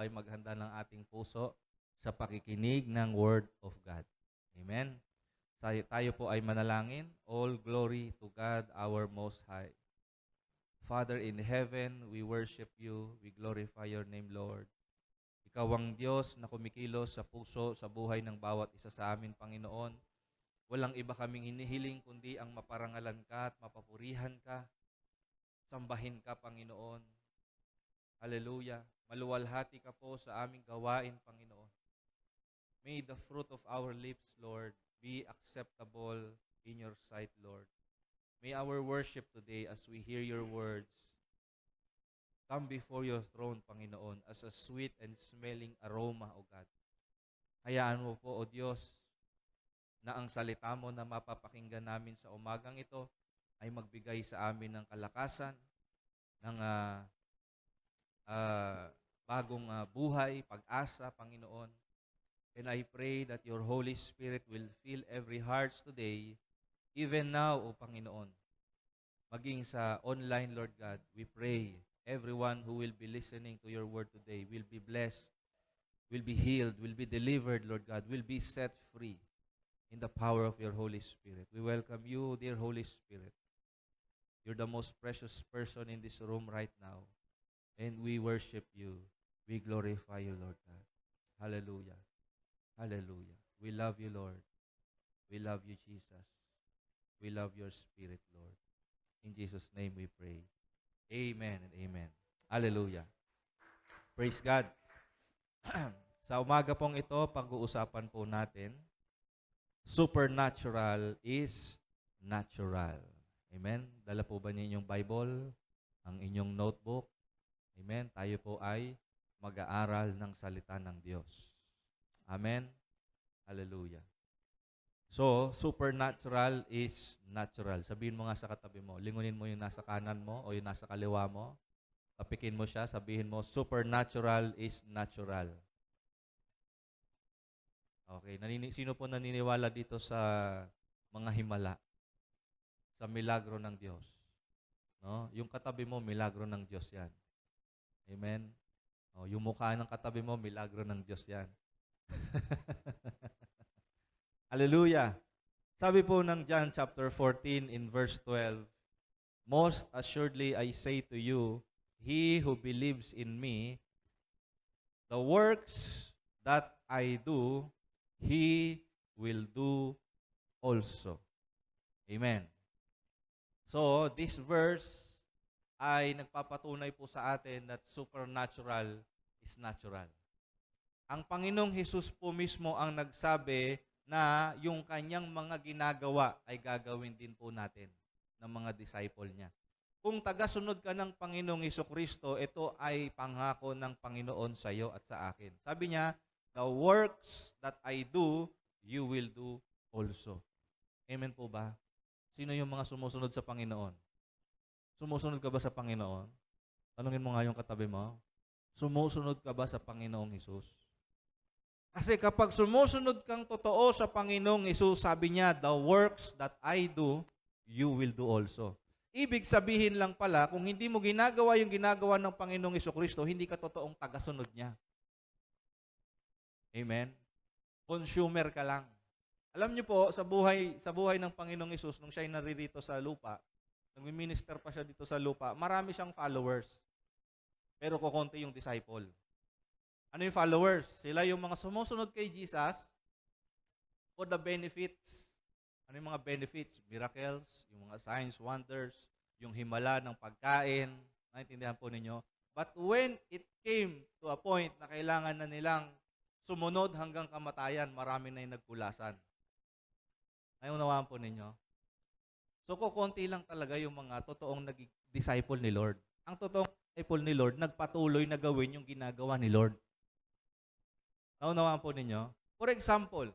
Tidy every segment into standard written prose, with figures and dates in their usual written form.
ay maghanda ng ating puso sa pakikinig ng Word of God. Amen? Tayo po ay manalangin. All glory to God, our Most High. Father in heaven, we worship you. We glorify your name, Lord. Ikaw ang Diyos na kumikilos sa puso, sa buhay ng bawat isa sa amin, Panginoon. Walang iba kaming hinihiling kundi ang maparangalan ka at mapapurihan ka. Sambahin ka, Panginoon. Hallelujah. Maluwalhati ka po sa aming gawain, Panginoon. May the fruit of our lips, Lord, be acceptable in your sight, Lord. May our worship today as we hear your words come before your throne, Panginoon, as a sweet and smelling aroma, O God. Hayaan mo po, O Diyos, na ang salita mo na mapapakinggan namin sa umagang ito ay magbigay sa amin ng kalakasan, ng bagong buhay, pag-asa, Panginoon. And I pray that your Holy Spirit will fill every heart today, even now, O Panginoon. Maging sa online, Lord God, we pray everyone who will be listening to your word today will be blessed, will be healed, will be delivered, Lord God, will be set free in the power of your Holy Spirit. We welcome you, dear Holy Spirit. You're the most precious person in this room right now. And we worship you. We glorify you, Lord God. Hallelujah. Hallelujah. We love you, Lord. We love you, Jesus. We love your Spirit, Lord. In Jesus' name we pray. Amen and amen. Hallelujah. Praise God. Sa umaga pong ito, pag-uusapan po natin, supernatural is natural. Amen? Dala po ba niyo yung Bible, ang inyong notebook? Amen? Tayo po ay mag-aaral ng salita ng Diyos. Amen? Hallelujah. So, supernatural is natural. Sabihin mo nga sa katabi mo, lingunin mo yung nasa kanan mo o yung nasa kaliwa mo. Tapikin mo siya, sabihin mo, supernatural is natural. Okay, sino po naniniwala dito sa mga himala? Sa milagro ng Diyos? No? Yung katabi mo, milagro ng Diyos yan. Amen? O, yung mukha ng katabi mo, milagro ng Diyos yan. Hallelujah. Sabi po ng John chapter 14 in verse 12, most assuredly I say to you, he who believes in me, the works that I do, he will do also. Amen. So, this verse ay nagpapatunay po sa atin that supernatural is natural. Ang Panginoong Hesus po mismo ang nagsabi na yung kanyang mga ginagawa ay gagawin din po natin ng mga disciple niya. Kung tagasunod ka ng Panginoong Hesukristo, ito ay pangako ng Panginoon sa iyo at sa akin. Sabi niya, the works that I do, you will do also. Amen po ba? Sino yung mga sumusunod sa Panginoon? Sumusunod ka ba sa Panginoon? Tanungin mo nga yung katabi mo. Sumusunod ka ba sa Panginoong Hesus? Kasi kapag sumusunod kang totoo sa Panginoong Hesus, sabi niya, the works that I do, you will do also. Ibig sabihin lang pala, kung hindi mo ginagawa yung ginagawa ng Panginoong Hesukristo, hindi ka totoong tagasunod niya. Amen? Consumer ka lang. Alam niyo po, sa buhay ng Panginoong Hesus, nung siya'y naririto sa lupa, nag-minister pa siya dito sa lupa, marami siyang followers. Pero kukonti yung disciple. Ano yung followers? Sila yung mga sumusunod kay Jesus for the benefits. Ano yung mga benefits? Miracles, yung mga signs, wonders, yung himala ng pagkain. Naintindihan po ninyo? But when it came to a point na kailangan na nilang sumunod hanggang kamatayan, marami na yung nagkulasan. Naunawaan po ninyo? So, kukunti lang talaga yung mga totoong nag-disciple ni Lord. Ang totoong disciple ni Lord, nagpatuloy na gawin yung ginagawa ni Lord. Naunawaan po ninyo? For example,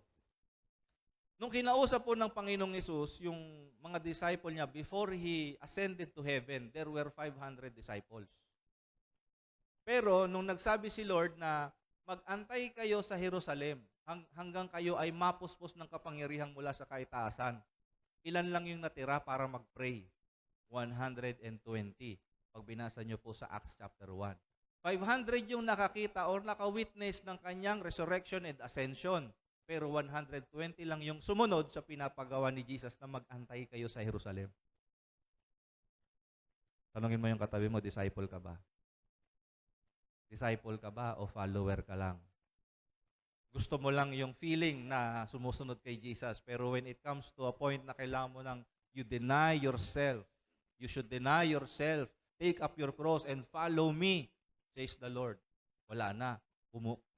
nung kinausap po ng Panginoong Hesus, yung mga disciple niya, before He ascended to heaven, there were 500 disciples. Pero nung nagsabi si Lord na mag-antay kayo sa Jerusalem hanggang kayo ay mapuspos ng kapangyarihan mula sa kaitaasan, ilan lang yung natira para mag-pray? 120. Pag binasa nyo po sa Acts chapter 1. 500 yung nakakita or naka-witness ng kanyang resurrection and ascension. Pero 120 lang yung sumunod sa pinapagawa ni Jesus na mag-antay kayo sa Jerusalem. Tanungin mo yung katabi mo, disciple ka ba? Disciple ka ba o follower ka lang? Gusto mo lang yung feeling na sumusunod kay Jesus. Pero when it comes to a point na kailangan mo ng you deny yourself. You should deny yourself. Take up your cross and follow me, says the Lord. Wala na.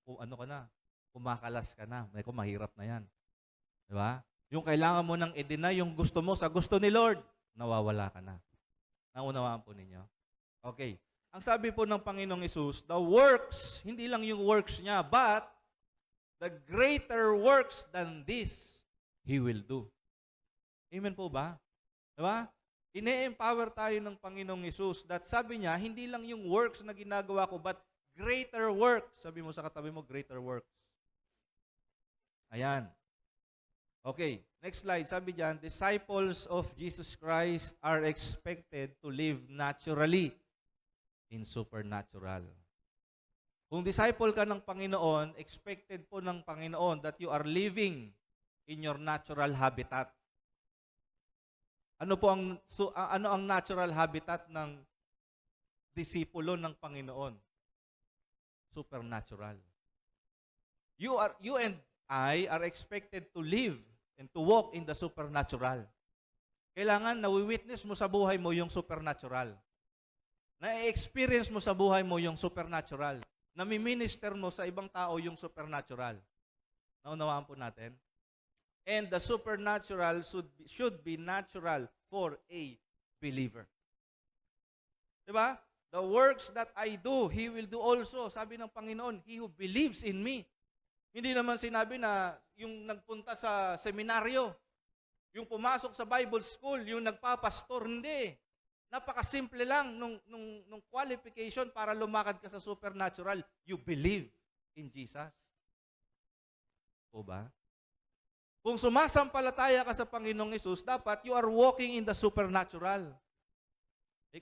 Ano ka na? Kumakalas ka na. May mahirap na yan. Di ba? Yung kailangan mo nang i-deny yung gusto mo sa gusto ni Lord, nawawala ka na. Naunawaan po ninyo? Okay. Ang sabi po ng Panginoong Hesus, the works, hindi lang yung works niya, but the greater works than this, He will do. Amen po ba? Diba? Ine-empower tayo ng Panginoong Hesus that sabi niya, hindi lang yung works na ginagawa ko, but greater works. Sabi mo sa katabi mo, greater works. Ayan. Okay, next slide. Sabi diyan, disciples of Jesus Christ are expected to live naturally in supernatural. Kung disciple ka ng Panginoon, expected po ng Panginoon that you are living in your natural habitat. Ano ang natural habitat ng disipulo ng Panginoon? Supernatural. You and I are expected to live and to walk in the supernatural. Kailangan nawi-witness mo sa buhay mo yung supernatural. Na-experience mo sa buhay mo yung supernatural. Nami-minister mo sa ibang tao yung supernatural. Naunawaan po natin? And the supernatural should be natural for a believer. Diba? The works that I do, He will do also. Sabi ng Panginoon, He who believes in me. Hindi naman sinabi na yung nagpunta sa seminaryo, yung pumasok sa Bible school, yung nagpapastor, hindi. Napakasimple lang nung qualification para lumakad ka sa supernatural. You believe in Jesus. O ba? Kung sumasampalataya ka sa Panginoong Hesus, dapat you are walking in the supernatural.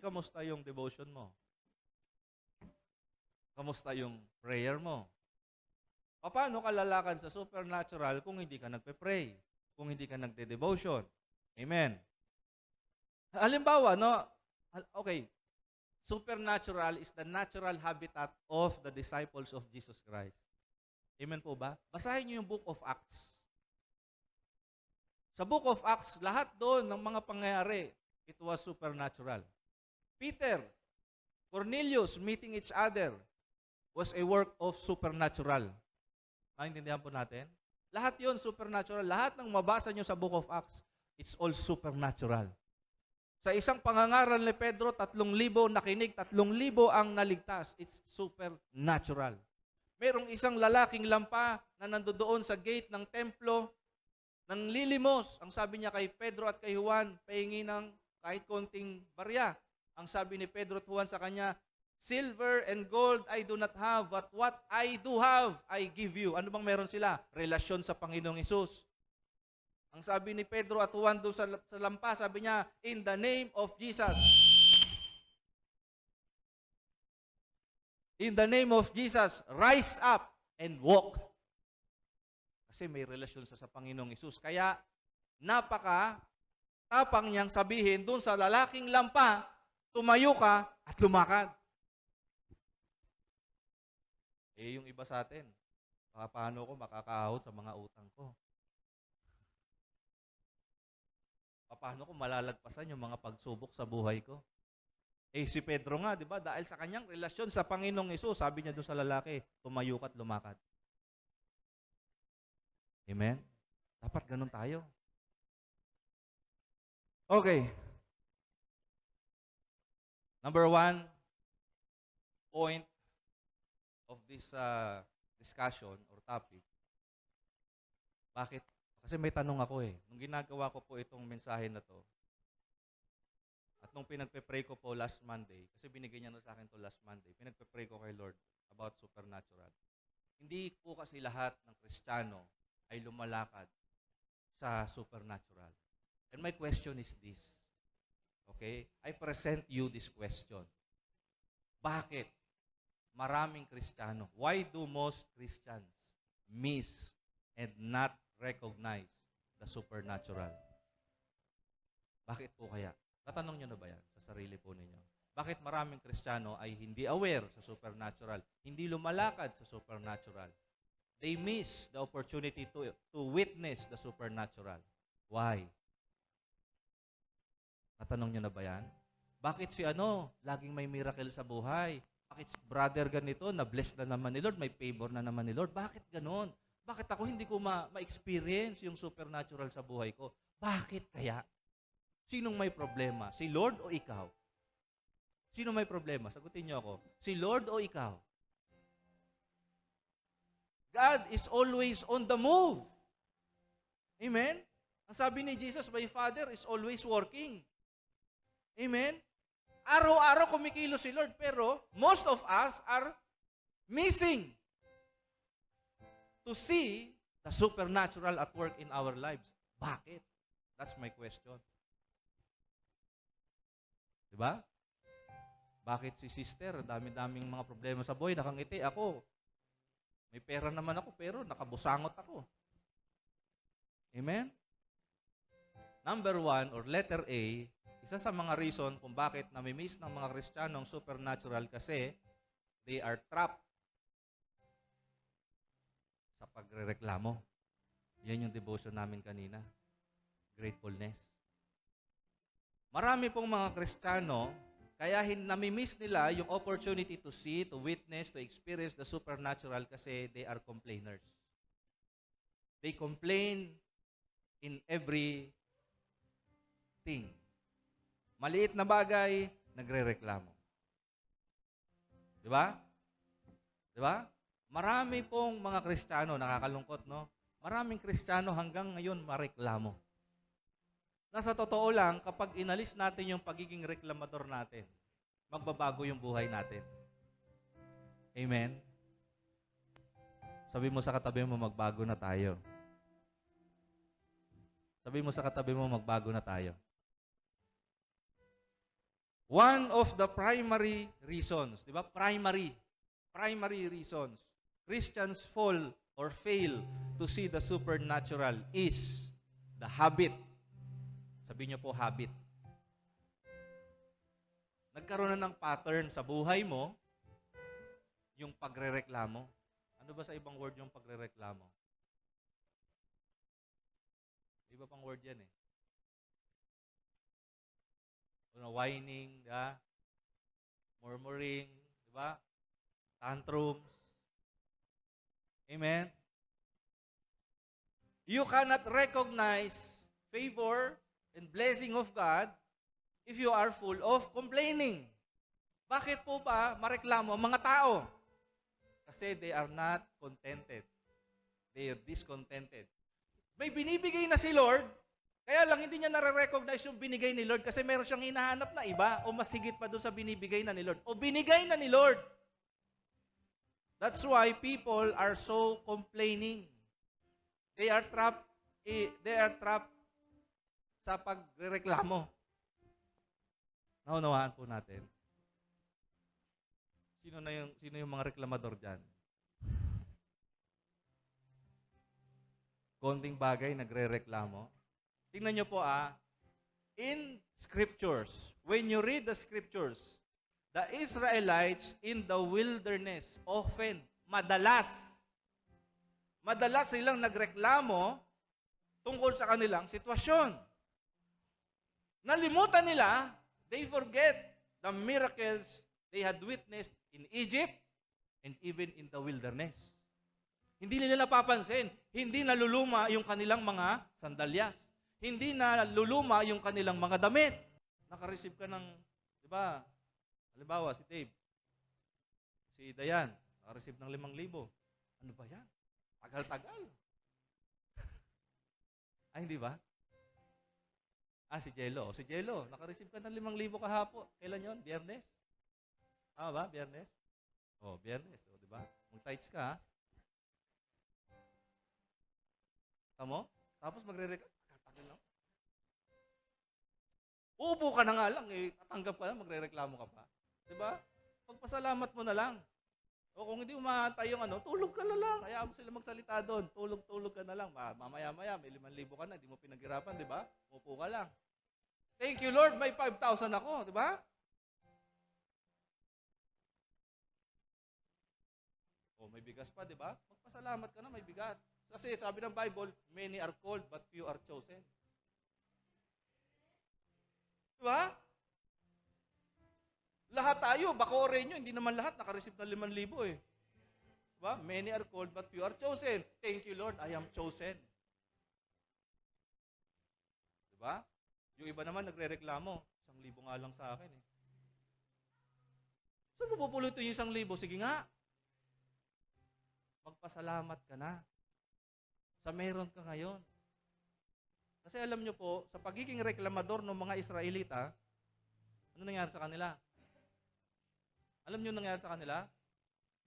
Kamusta yung devotion mo? Kamusta yung prayer mo? Paano ka lalakad sa supernatural kung hindi ka nagpe-pray? Kung hindi ka nagde-devotion? Amen. Halimbawa, no? Okay. Supernatural is the natural habitat of the disciples of Jesus Christ. Amen po ba? Basahin niyo yung Book of Acts. Sa Book of Acts, lahat doon ng mga pangyayari, it was supernatural. Peter, Cornelius meeting each other was a work of supernatural. Naintindihan po natin? Lahat yon supernatural. Lahat ng mabasa nyo sa Book of Acts, it's all supernatural. Sa isang pangangaral ni Pedro, 3,000 nakinig, 3,000 ang naligtas. It's supernatural. Merong isang lalaking lampa na nandoon sa gate ng templo, nang lilimos. Ang sabi niya kay Pedro at kay Juan, pahingi ng kahit konting barya. Ang sabi ni Pedro at Juan sa kanya, silver and gold I do not have, but what I do have, I give you. Ano bang meron sila? Relasyon sa Panginoong Hesus. Ang sabi ni Pedro at Juan doon sa lampa, sabi niya, in the name of Jesus. In the name of Jesus, rise up and walk. Kasi may relasyon sa Panginoong Hesus. Kaya, tapang niyang sabihin doon sa lalaking lampa, tumayo ka at lumakad. Yung iba sa atin, paano ko makakahod sa mga utang ko? Paano ko malalagpasan yung mga pagsubok sa buhay ko? Si Pedro nga, di ba? Dahil sa kanyang relasyon sa Panginoong Hesus, sabi niya doon sa lalaki, tumayo ka at lumakad. Amen? Dapat ganun tayo. Okay. Number 1 point of this discussion or topic. Bakit? Kasi may tanong ako Nung ginagawa ko po itong mensahe na to, at nung pinagpe-pray ko po last Monday, kasi binigay niya na sa akin to last Monday, pinagpe-pray ko kay Lord about supernatural. Hindi po kasi lahat ng Kristiyano ay lumalakad sa supernatural. And my question is this. Okay? I present you this question. Bakit maraming Kristiyano? Why do most Christians miss and not recognize the supernatural? Bakit po kaya? Tatanong nyo na ba yan sa sarili po ninyo? Bakit maraming Kristiyano ay hindi aware sa supernatural? Hindi lumalakad sa supernatural? They miss the opportunity to witness the supernatural. Why? Tatanong nyo na ba yan? Bakit si laging may miracle sa buhay? Bakit si brother ganito, na-bless na naman ni Lord, may favor na naman ni Lord? Bakit ganon? Bakit ako hindi ko ma-experience yung supernatural sa buhay ko? Bakit kaya? Sinong may problema? Si Lord o ikaw? Sino may problema? Sagutin niyo ako. Si Lord o ikaw? God is always on the move. Amen? Ang sabi ni Jesus, my Father is always working. Amen? Araw-araw kumikilos si Lord, pero most of us are missing to see the supernatural at work in our lives. Bakit? That's my question. Diba? Bakit si sister, dami-daming mga problema sa buhay, nakangiti ako. May pera naman ako, pero nakabusangot ako. Amen? Number 1, or letter A, isa sa mga reason kung bakit nami-miss ng mga Kristiyano ang supernatural kasi they are trapped sa pagrereklamo. Yan yung devotion namin kanina. Gratefulness. Marami pong mga Kristiyano, kaya nami-miss nila yung opportunity to see, to witness, to experience the supernatural kasi they are complainers. They complain in every thing. Maliit na bagay, nagre-reklamo. Di ba? Di ba? Marami pong mga Kristiyano, nakakalungkot, no? Maraming Kristiyano hanggang ngayon mareklamo. Nasa totoo lang, kapag inalis natin yung pagiging reklamador natin, magbabago yung buhay natin. Amen? Sabi mo sa katabi mo, magbago na tayo. Sabi mo sa katabi mo, magbago na tayo. One of the primary reasons, di ba? Primary reasons Christians fall or fail to see the supernatural is the habit. Sabi niyo po, habit. Nagkaroon na ng pattern sa buhay mo, yung pagrereklamo. Ano ba sa ibang word yung pagrereklamo? Iba pang word yan eh. Whining, murmuring, di ba? Tantrums. Amen? You cannot recognize favor and blessing of God if you are full of complaining. Bakit po ba mareklamo ang mga tao? Kasi they are not contented. They are discontented. May binibigay na si Lord, kaya lang hindi niya nare-recognize yung binigay ni Lord kasi meron siyang hinahanap na iba o mas higit pa doon sa binibigay na ni Lord. O binigay na ni Lord. That's why people are so complaining. They are trapped sa pagrereklamo. Naunawaan po natin. Sino yung mga reklamador diyan? Konting bagay nagrereklamo. Tingnan niyo po in scriptures, when you read the scriptures, the Israelites in the wilderness often, madalas silang nagreklamo tungkol sa kanilang sitwasyon. Nalimutan nila, they forget the miracles they had witnessed in Egypt and even in the wilderness. Hindi nila napapansin, hindi naluluma yung kanilang mga sandalyas. Hindi naluluma yung kanilang mga damit. Naka-receive ka ng, di ba? Halimbawa, si Dave, si Dayan, naka-receive ng 5,000. Ano ba yan? Tagal-tagal. Ay, hindi ba? Si Jello. Si Jello, naka-receive ka ng 5,000 kahapon. Kailan yon? Biyernes? Ba? Biyernes? Biyernes. Di ba? Mag-tights ka, ha? Tamo? Tapos magre-reklamo. Katagal lang. Uupo ka na nga lang, tatanggap ka na, magre-reklamo ka pa. Di ba? Pagpasalamat mo na lang. O kung hindi mo maantay yung tulog ka na lang. Hayaan mo sila magsalita doon. Tulog ka na lang. Mamaya-maya, may 5,000 ka na. Di mo pinaghirapan, di ba? Upo ka lang. Thank you, Lord. May 5,000 ako. Di ba? O, may bigas pa, di ba? Magpasalamat ka na, may bigas. Kasi sabi ng Bible, many are called, but few are chosen. Di ba? Lahat tayo, bakore nyo, hindi naman lahat nakareceive ng 5,000 eh. Diba? Many are called, but few are chosen. Thank you, Lord, I am chosen. Diba? Yung iba naman nagre-reklamo, 1,000 nga lang sa akin eh. Saan mo pupulutin yung 1,000? Sige nga. Magpasalamat ka na sa meron ka ngayon. Kasi alam nyo po, sa pagiging reklamador ng mga Israelita, ano nangyari sa kanila? Alam niyo nangyari sa kanila?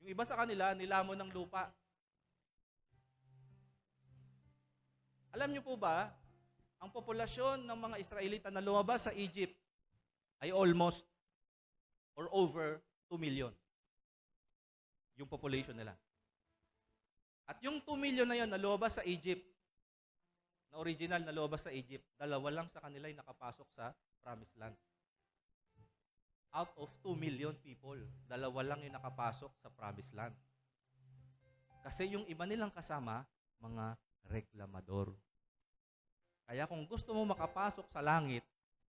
Yung iba sa kanila, nilamon ng lupa. Alam niyo po ba, ang populasyon ng mga Israelita na lumabas sa Egypt ay almost or over 2 million. Yung population nila. At yung 2 million na yun na lumabas sa Egypt, na original na lumabas sa Egypt, 2 lang sa kanila ay nakapasok sa Promised Land. Out of 2 million people, 2 lang yung nakapasok sa Promised Land. Kasi yung iba nilang kasama, mga reklamador. Kaya kung gusto mo makapasok sa langit,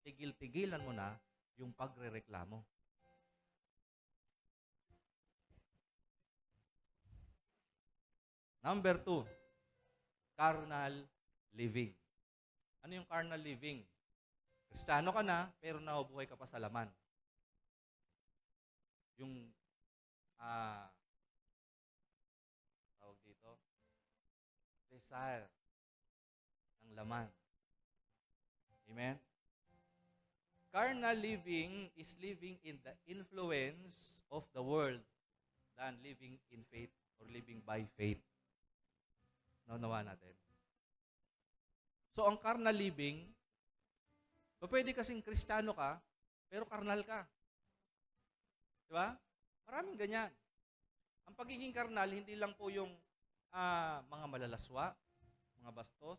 tigil-tigilan mo na yung pagrereklamo. Number 2, carnal living. Ano yung carnal living? Kristiyano ka na, pero nabubuhay ka pa sa laman. Yung tawag dito, desire ng laman. Amen? Carnal living is living in the influence of the world than living in faith or living by faith. Naunawa natin. So, ang carnal living, pwede kasing Kristiyano ka, pero carnal ka. Diba? Maraming ganyan. Ang pagiging karnal, hindi lang po yung mga malalaswa, mga bastos.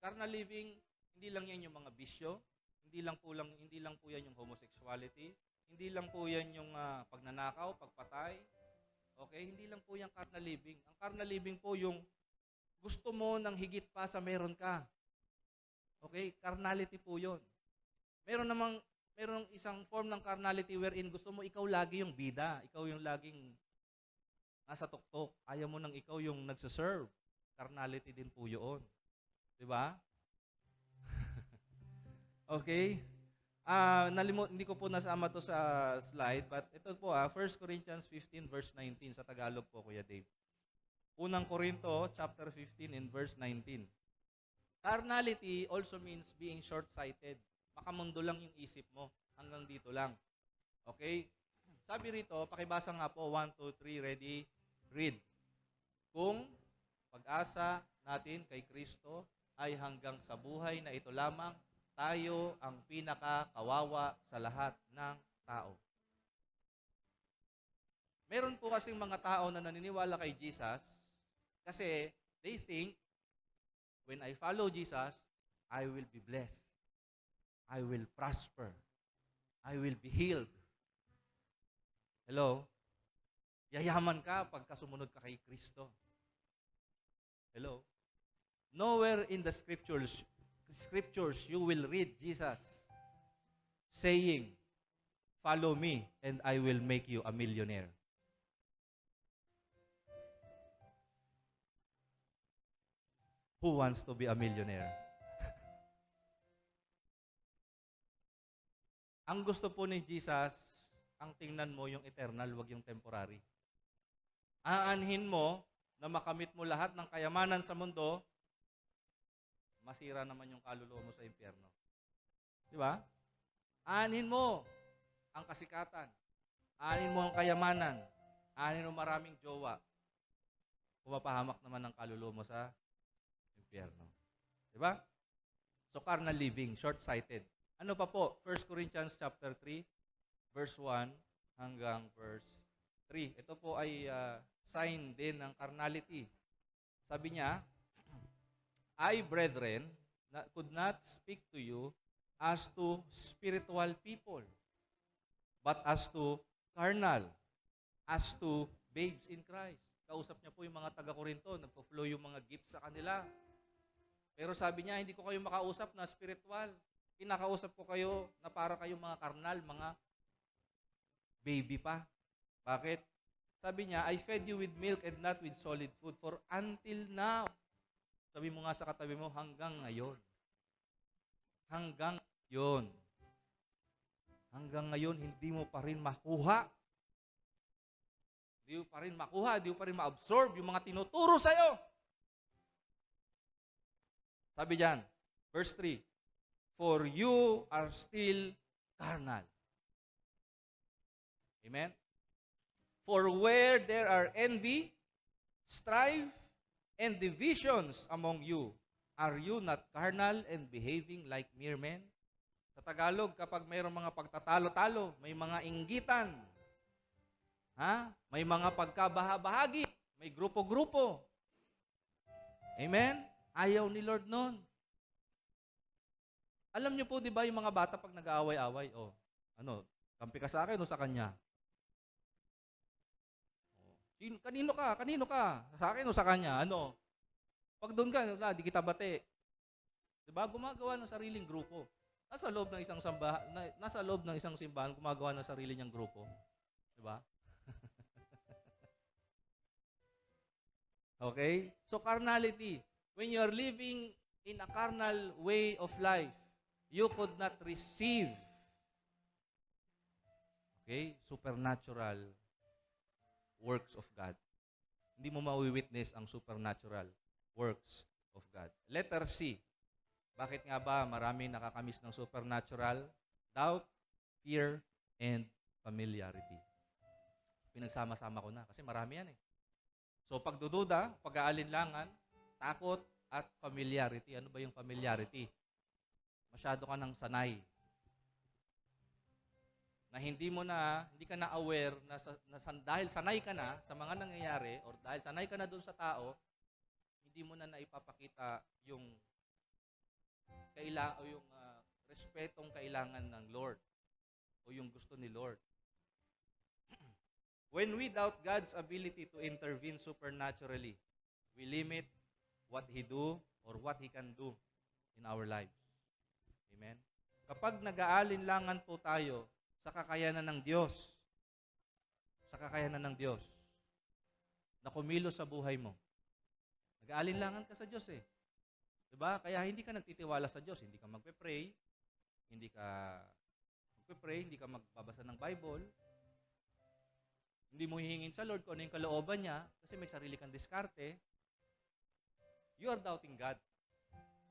Carnal living, hindi lang yan yung mga bisyo, hindi lang po yan yung homosexuality, hindi lang po yan yung pagnanakaw, pagpatay. Okay? Hindi lang po yung carnal living. Ang carnal living po yung gusto mo ng higit pa sa meron ka. Okay? Carnality po yun. Merong isang form ng carnality wherein gusto mo ikaw lagi yung bida. Ikaw yung laging nasa tuktok. Ayaw mo nang ikaw yung nagsaserve. Carnality din po yun. Diba? Okay? Hindi ko po nasama to sa slide, but ito po 1 Corinthians 15 verse 19 sa Tagalog po, Kuya Dave. Unang Korinto, chapter 15 in verse 19. Carnality also means being short-sighted. Makamundo lang yung isip mo. Hanggang dito lang. Okay? Sabi rito, pakibasa nga po, 1, 2, 3, ready, read. Kung pag-asa natin kay Kristo ay hanggang sa buhay na ito lamang, tayo ang pinakakawawa sa lahat ng tao. Meron po kasing mga tao na naniniwala kay Jesus kasi they think, when I follow Jesus, I will be blessed. I will prosper. I will be healed. Hello? Yayaman ka pagka sumunod ka kay Kristo. Hello? Nowhere in the scriptures you will read Jesus saying, "Follow me and I will make you a millionaire." Who wants to be a millionaire? Ang gusto po ni Jesus, ang tingnan mo yung eternal, wag yung temporary. Aanhin mo na makamit mo lahat ng kayamanan sa mundo, masira naman yung kaluluwa mo sa impyerno. Di ba? Aanhin mo ang kasikatan. Aanhin mo ang kayamanan. Aanhin mo maraming jowa. Pumapahamak naman ang kaluluwa mo sa impyerno. Di ba? So, carnal living, short-sighted. Ano pa po? 1 Corinthians chapter 3, verse 1 hanggang verse 3. Ito po ay sign din ng carnality. Sabi niya, I, brethren, could not speak to you as to spiritual people, but as to carnal, as to babes in Christ. Kausap niya po yung mga taga-Korinto, nagpo-flow yung mga gifts sa kanila. Pero sabi niya, hindi ko kayo makausap na spiritual. Kinakausap ko kayo na para kayong mga karnal, mga baby pa. Bakit? Sabi niya, I fed you with milk and not with solid food for until now. Sabi mo nga sa katabi mo, hanggang ngayon. Hanggang ngayon. Hanggang ngayon, hindi mo pa rin makuha. Hindi mo pa rin makuha, hindi mo pa rin ma-absorb yung mga tinuturo sa'yo. Sabi diyan, verse 3, for you are still carnal. Amen? For where there are envy, strife, and divisions among you, are you not carnal and behaving like mere men? Sa Tagalog, kapag mayroong mga pagtatalo-talo, may mga inggitan, may mga pagkabahabahagi, may grupo-grupo. Amen? Ayaw ni Lord nun. Alam niyo po, di ba, yung mga bata pag nag-aaway-away, kampi ka sa akin o sa kanya? Kanino ka? Kanino ka? Sa akin o sa kanya? Pag doon ka, di kita bate. Di ba? Gumagawa ng sariling grupo. Nasa loob ng isang simbahan, gumagawa ng sarili niyang grupo. Di ba? Okay? So, carnality. When you are living in a carnal way of life, you could not receive, supernatural works of God. Hindi mo mawi-witness ang supernatural works of God. Letter C. Bakit nga ba marami nakakamiss ng supernatural? Doubt, fear, and familiarity. Pinagsama-sama ko na kasi marami yan eh. So, pagdududa, pag-aalinlangan, takot, at familiarity. Ano ba yung familiarity? Masyado ka nang sanay. Na hindi ka na aware dahil sanay ka na sa mga nangyayari or dahil sanay ka na doon sa tao, hindi mo na naipapakita yung respetong kailangan ng Lord o yung gusto ni Lord. When we doubt God's ability to intervene supernaturally, we limit what He do or what He can do in our lives. Amen? Kapag nag-aalinlangan po tayo sa kakayanan ng Diyos, na kumilos sa buhay mo, nag-aalinlangan ka sa Diyos eh. Diba? Kaya hindi ka nagtitiwala sa Diyos, hindi ka magpe-pray, hindi ka magbabasa ng Bible, hindi mo hihingin sa Lord kung ano yung kalooban niya kasi may sarili kang diskarte, you are doubting God.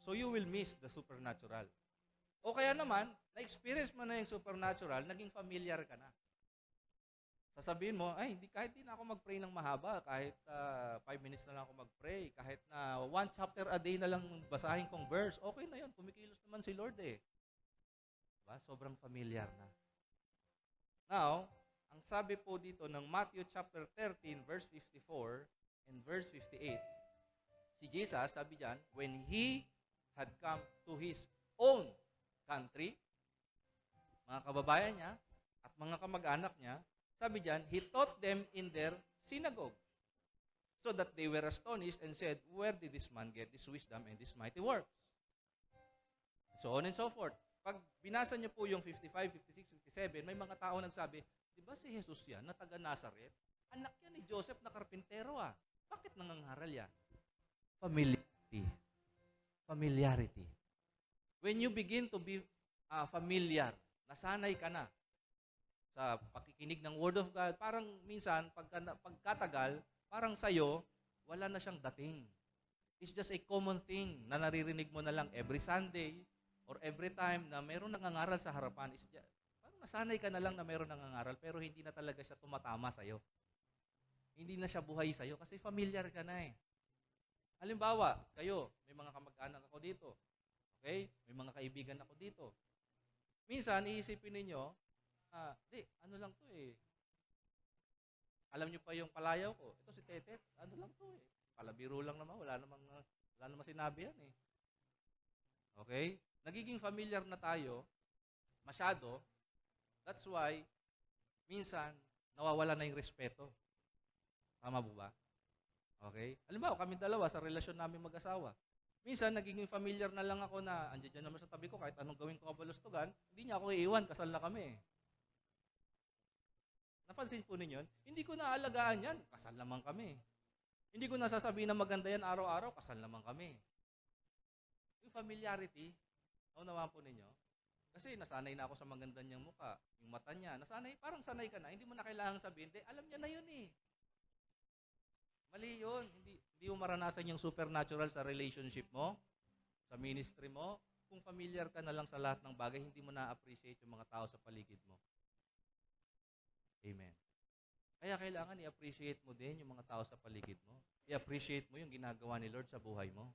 So you will miss the supernatural. O kaya naman, na-experience mo na yung supernatural, naging familiar ka na. Sasabihin mo, kahit di na ako mag-pray ng mahaba, kahit 5 minutes na lang ako mag-pray, kahit na 1 chapter a day na lang basahin kong verse, okay na yun, kumikilos naman si Lord eh. Diba? Sobrang familiar na. Now, ang sabi po dito ng Matthew chapter 13, verse 54 and verse 58, si Jesus, sabi diyan, when He had come to His own country, mga kababayan niya at mga kamag-anak niya, sabi diyan, He taught them in their synagogue, so that they were astonished and said, where did this man get this wisdom and this mighty works? So on and so forth. Pag binasa niyo po yung 55, 56, 57, may mga tao nagsabi, di ba si Jesus yan, na taga Nazareth? Anak yan ni Joseph na karpintero ah. Bakit nangangaral yan? Familiarity. When you begin to be familiar, nasanay ka na sa pakikinig ng Word of God, parang minsan, pagkatagal, parang sa'yo, wala na siyang dating. It's just a common thing na naririnig mo na lang every Sunday or every time na mayroong nangangaral sa harapan. Parang nasanay ka na lang na mayroong nangangaral pero hindi na talaga siya tumatama sa'yo. Hindi na siya buhay sa'yo kasi familiar ka na eh. Halimbawa, kayo, may mga kamag-anak ako dito. Okay? May mga kaibigan ako dito. Minsan, iisipin ninyo, ano lang to eh. Alam niyo pa yung palayaw ko. Ito si Tetet, ano lang to eh. Palabiro lang naman, wala namang sinabi yan eh. Okay? Nagiging familiar na tayo, masyado. That's why, minsan, nawawala na yung respeto. Tama po ba? Okay? Halimbawa, kami dalawa sa relasyon namin mag-asawa. Minsan, nagiging familiar na lang ako na andiyan dyan naman sa tabi ko, kahit anong gawin ko kabalustugan, hindi niya ako iiwan, kasal na kami. Napansin po ninyo? Hindi ko naalagaan yan, kasal naman kami. Hindi ko nasasabihin na maganda yan araw-araw, kasal naman kami. Yung familiarity, naunawaan po ninyo? Kasi nasanay na ako sa maganda niyang muka, yung mata niya, parang sanay ka na, hindi mo na kailangang sabihin, alam niya na yun eh. Mali yun. Hindi mo maranasan yung supernatural sa relationship mo, sa ministry mo. Kung familiar ka na lang sa lahat ng bagay, hindi mo na-appreciate yung mga tao sa paligid mo. Amen. Kaya kailangan i-appreciate mo din yung mga tao sa paligid mo. I-appreciate mo yung ginagawa ni Lord sa buhay mo.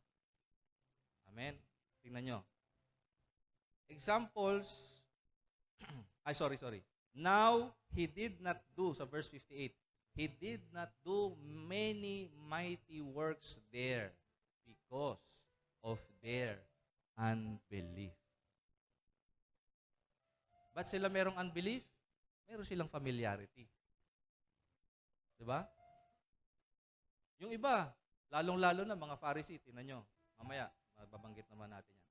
Amen. Tingnan nyo. Examples. Sorry. Now, he did not do, sa verse 58, he did not do many mighty works there because of their unbelief. Ba't sila merong unbelief? Meron silang familiarity. Diba? Yung iba, lalong-lalo na mga Pharisee, tingnan nyo. Mamaya, mababanggit naman natin yan.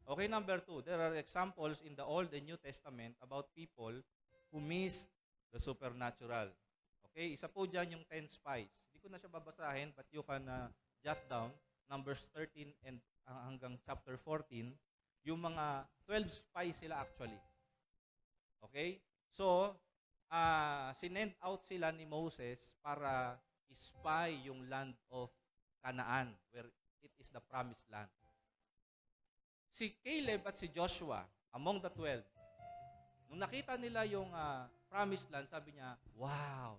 Okay, number 2. There are examples in the Old and New Testament about people who missed the supernatural. Okay, isa po dyan yung 10 spies. Hindi ko na siya babasahin, but you can jot down Numbers 13 and hanggang chapter 14, yung mga 12 spies sila actually. Okay? So, sinend out sila ni Moses para spy yung land of Canaan, where it is the promised land. Si Caleb at si Joshua, among the 12, nung nakita nila yung promised land, sabi niya, wow,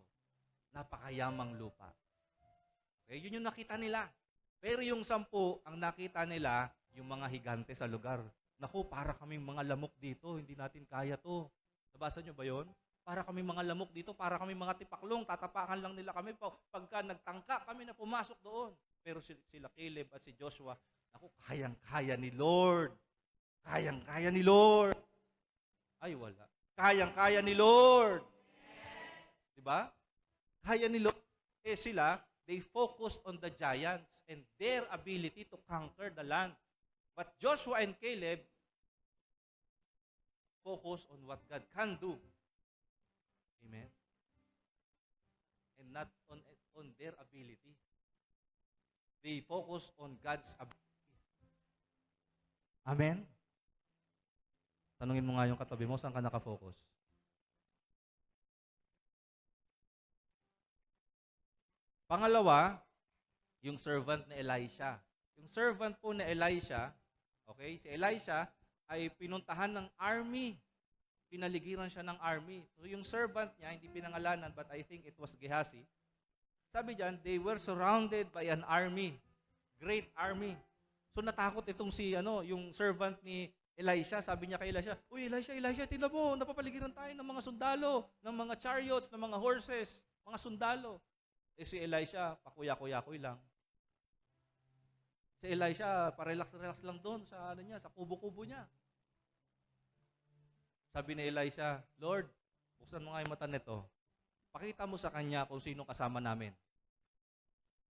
napakayamang lupa. Okay, yun yung nakita nila. Pero yung 10, ang nakita nila, yung mga higante sa lugar. Naku, para kaming mga lamok dito, hindi natin kaya to. Nabasa nyo ba yun? Para kaming mga lamok dito, para kaming mga tipaklong, tatapakan lang nila kami pagka nagtangka kami na pumasok doon. Pero sila Caleb at si Joshua, naku, kayang-kaya ni Lord. Kayang-kaya ni Lord. Ay, wala. Kayang-kaya ni Lord. Diba? Kaya ni Lord. Sila, they focused on the giants and their ability to conquer the land. But Joshua and Caleb focus on what God can do. Amen? And not on their ability. They focus on God's ability. Amen? Tanungin mo nga yung katabi mo, saan ka nakafocus? Pangalawa, yung servant ni Elisha. Yung servant po ni Elisha, okay, si Elisha ay pinuntahan ng army. Pinaligiran siya ng army. So yung servant niya, hindi pinangalanan, but I think it was Gehazi. Sabi diyan, they were surrounded by an army. Great army. So natakot itong yung servant ni Elisha. Sabi niya kay Elisha, uy, Elisha, tingnan mo, napapaligiran tayo ng mga sundalo, ng mga chariots, ng mga horses, mga sundalo. Si Elisha, pakuya-kuya-kuy lang. Si Elisha, parelax-relax lang doon sa sa kubo-kubo niya. Sabi ni Elisha, Lord, buksan mo nga yung mata nito. Pakita mo sa kanya kung sino kasama namin.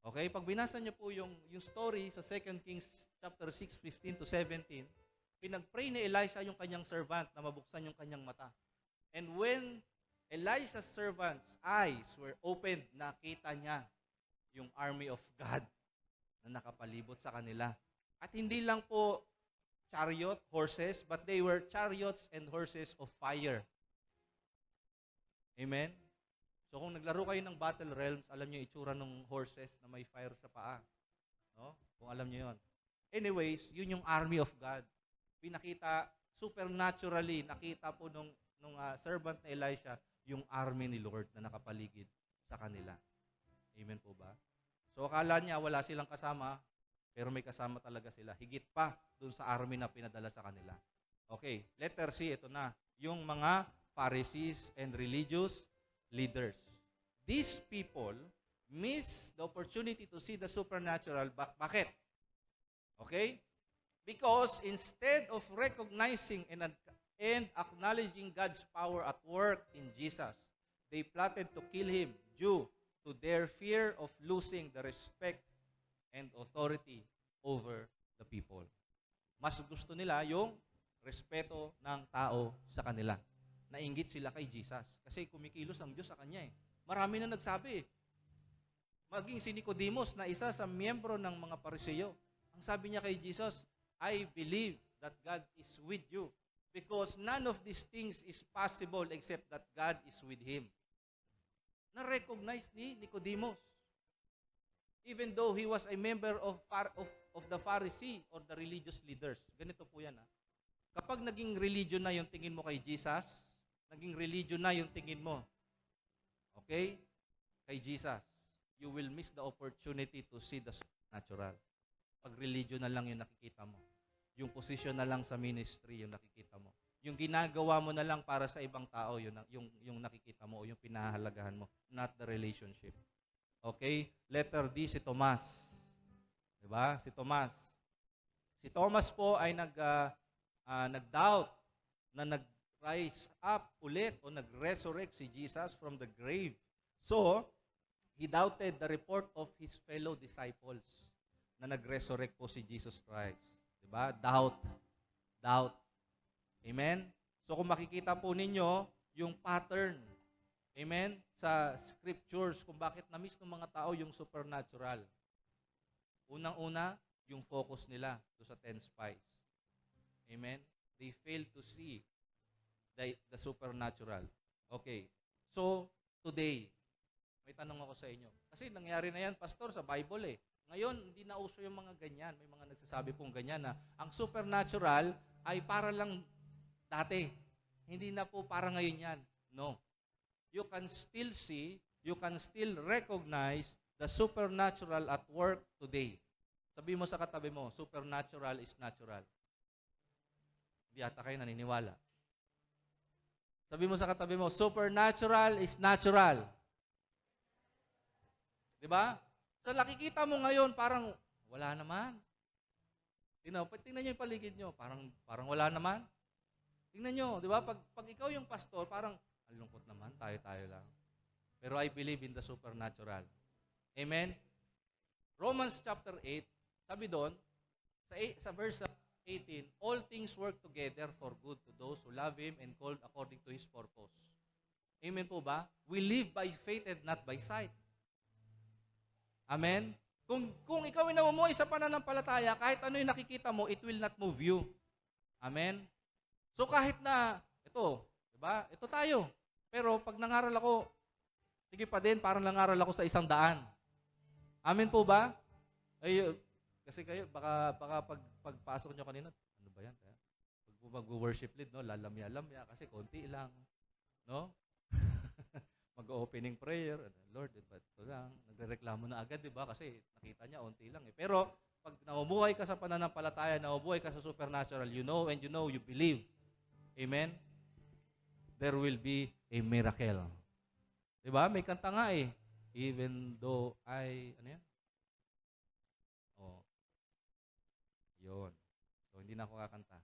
Okay? Pag binasa niyo po yung story sa 2 Kings chapter 6, 15 to 17, pinag-pray ni Elisha yung kanyang servant na mabuksan yung kanyang mata. And when Elisha's servant's eyes were opened, nakita niya yung army of God na nakapalibot sa kanila. At hindi lang po chariot, horses, but they were chariots and horses of fire. Amen? So kung naglaro kayo ng Battle Realms, alam niyo itsura ng horses na may fire sa paa. No? Kung alam niyo yon. Anyways, yun yung army of God. Pinakita, supernaturally, nakita po nung servant na Elisha, yung army ni Lord na nakapaligid sa kanila. Amen po ba? So akala niya wala silang kasama, pero may kasama talaga sila. Higit pa dun sa army na pinadala sa kanila. Okay, letter C, ito na. Yung mga Pharisees and religious leaders. these people miss the opportunity to see the supernatural. Bakit? Okay? Because instead of recognizing and acknowledging God's power at work in Jesus, they plotted to kill him due to their fear of losing the respect and authority over the people. Mas gusto nila yung respeto ng tao sa kanila. Nainggit sila kay Jesus. Kasi kumikilos ang Diyos sa kanya eh. Marami na nagsabi eh. Maging si Nicodemus na isa sa miyembro ng mga Pariseo. Ang sabi niya kay Jesus, I believe that God is with you because none of these things is possible except that God is with him. Na-recognize ni Nicodemus. Even though he was a member of the Pharisee or the religious leaders. Ganito po yan. Kapag naging religion na yung tingin mo kay Jesus, naging religion na yung tingin mo, okay, kay Jesus, you will miss the opportunity to see the supernatural. Pag religion na lang yung nakikita mo. Yung position na lang sa ministry yung nakikita mo. Yung ginagawa mo na lang para sa ibang tao, yung nakikita mo o yung pinahahalagahan mo, not the relationship. Okay? Letter D, si Tomas. Diba? Si Tomas. Si Tomas po ay nag-doubt na nag-rise up ulit o nag-resurrect si Jesus from the grave. So, he doubted the report of his fellow disciples na nag-resurrect po si Jesus Christ. Diba? Doubt. Amen? So kung makikita po ninyo yung pattern, amen, sa scriptures kung bakit na-miss ng mga tao yung supernatural. Unang-una, yung focus nila to sa 10 spies. Amen? They failed to see the supernatural. Okay. So, today, may tanong ako sa inyo. Kasi nangyari na yan, Pastor, sa Bible eh. Ngayon, hindi na uso yung mga ganyan. May mga nagsasabi pong ganyan na ang supernatural ay para lang dati. Hindi na po para ngayon yan. No. You can still see, you can still recognize the supernatural at work today. Sabi mo sa katabi mo, supernatural is natural. Hindi ata kayo naniniwala. Sabi mo sa katabi mo, supernatural is natural. Diba? So, nakikita mo ngayon, parang wala naman. Tingnan nyo yung paligid nyo, parang wala naman. Tingnan nyo, di ba? Pag ikaw yung pastor, parang, ang lungkot naman, tayo-tayo lang. Pero I believe in the supernatural. Amen? Romans chapter 8, sabi doon, sa verse 18, all things work together for good to those who love Him and called according to His purpose. Amen po ba? We live by faith and not by sight. Amen? Kung ikaw ay namumuhay sa pananampalataya, kahit ano yung nakikita mo, it will not move you. Amen? So kahit na, ito, diba? Ito tayo. Pero pag nangaral ako, sige pa din, parang nangaral ako sa 100. Amen po ba? Ay, kasi kayo, baka pagpasok nyo kanina, ano ba yan? Pag mag-worship lead, no? Lalamya-lamya, kasi konti lang. No? Mag-opening prayer, Lord, ba't ito lang? Nagre-reklamo na agad, di ba? Kasi nakita niya, unti lang eh. Pero, pag namubuhay ka sa pananampalataya, namubuhay ka sa supernatural, you know and you know, you believe. Amen? There will be a miracle. Di ba? May kanta nga eh. Even though ano yan? Oh. Yun. So, hindi na ako kakanta.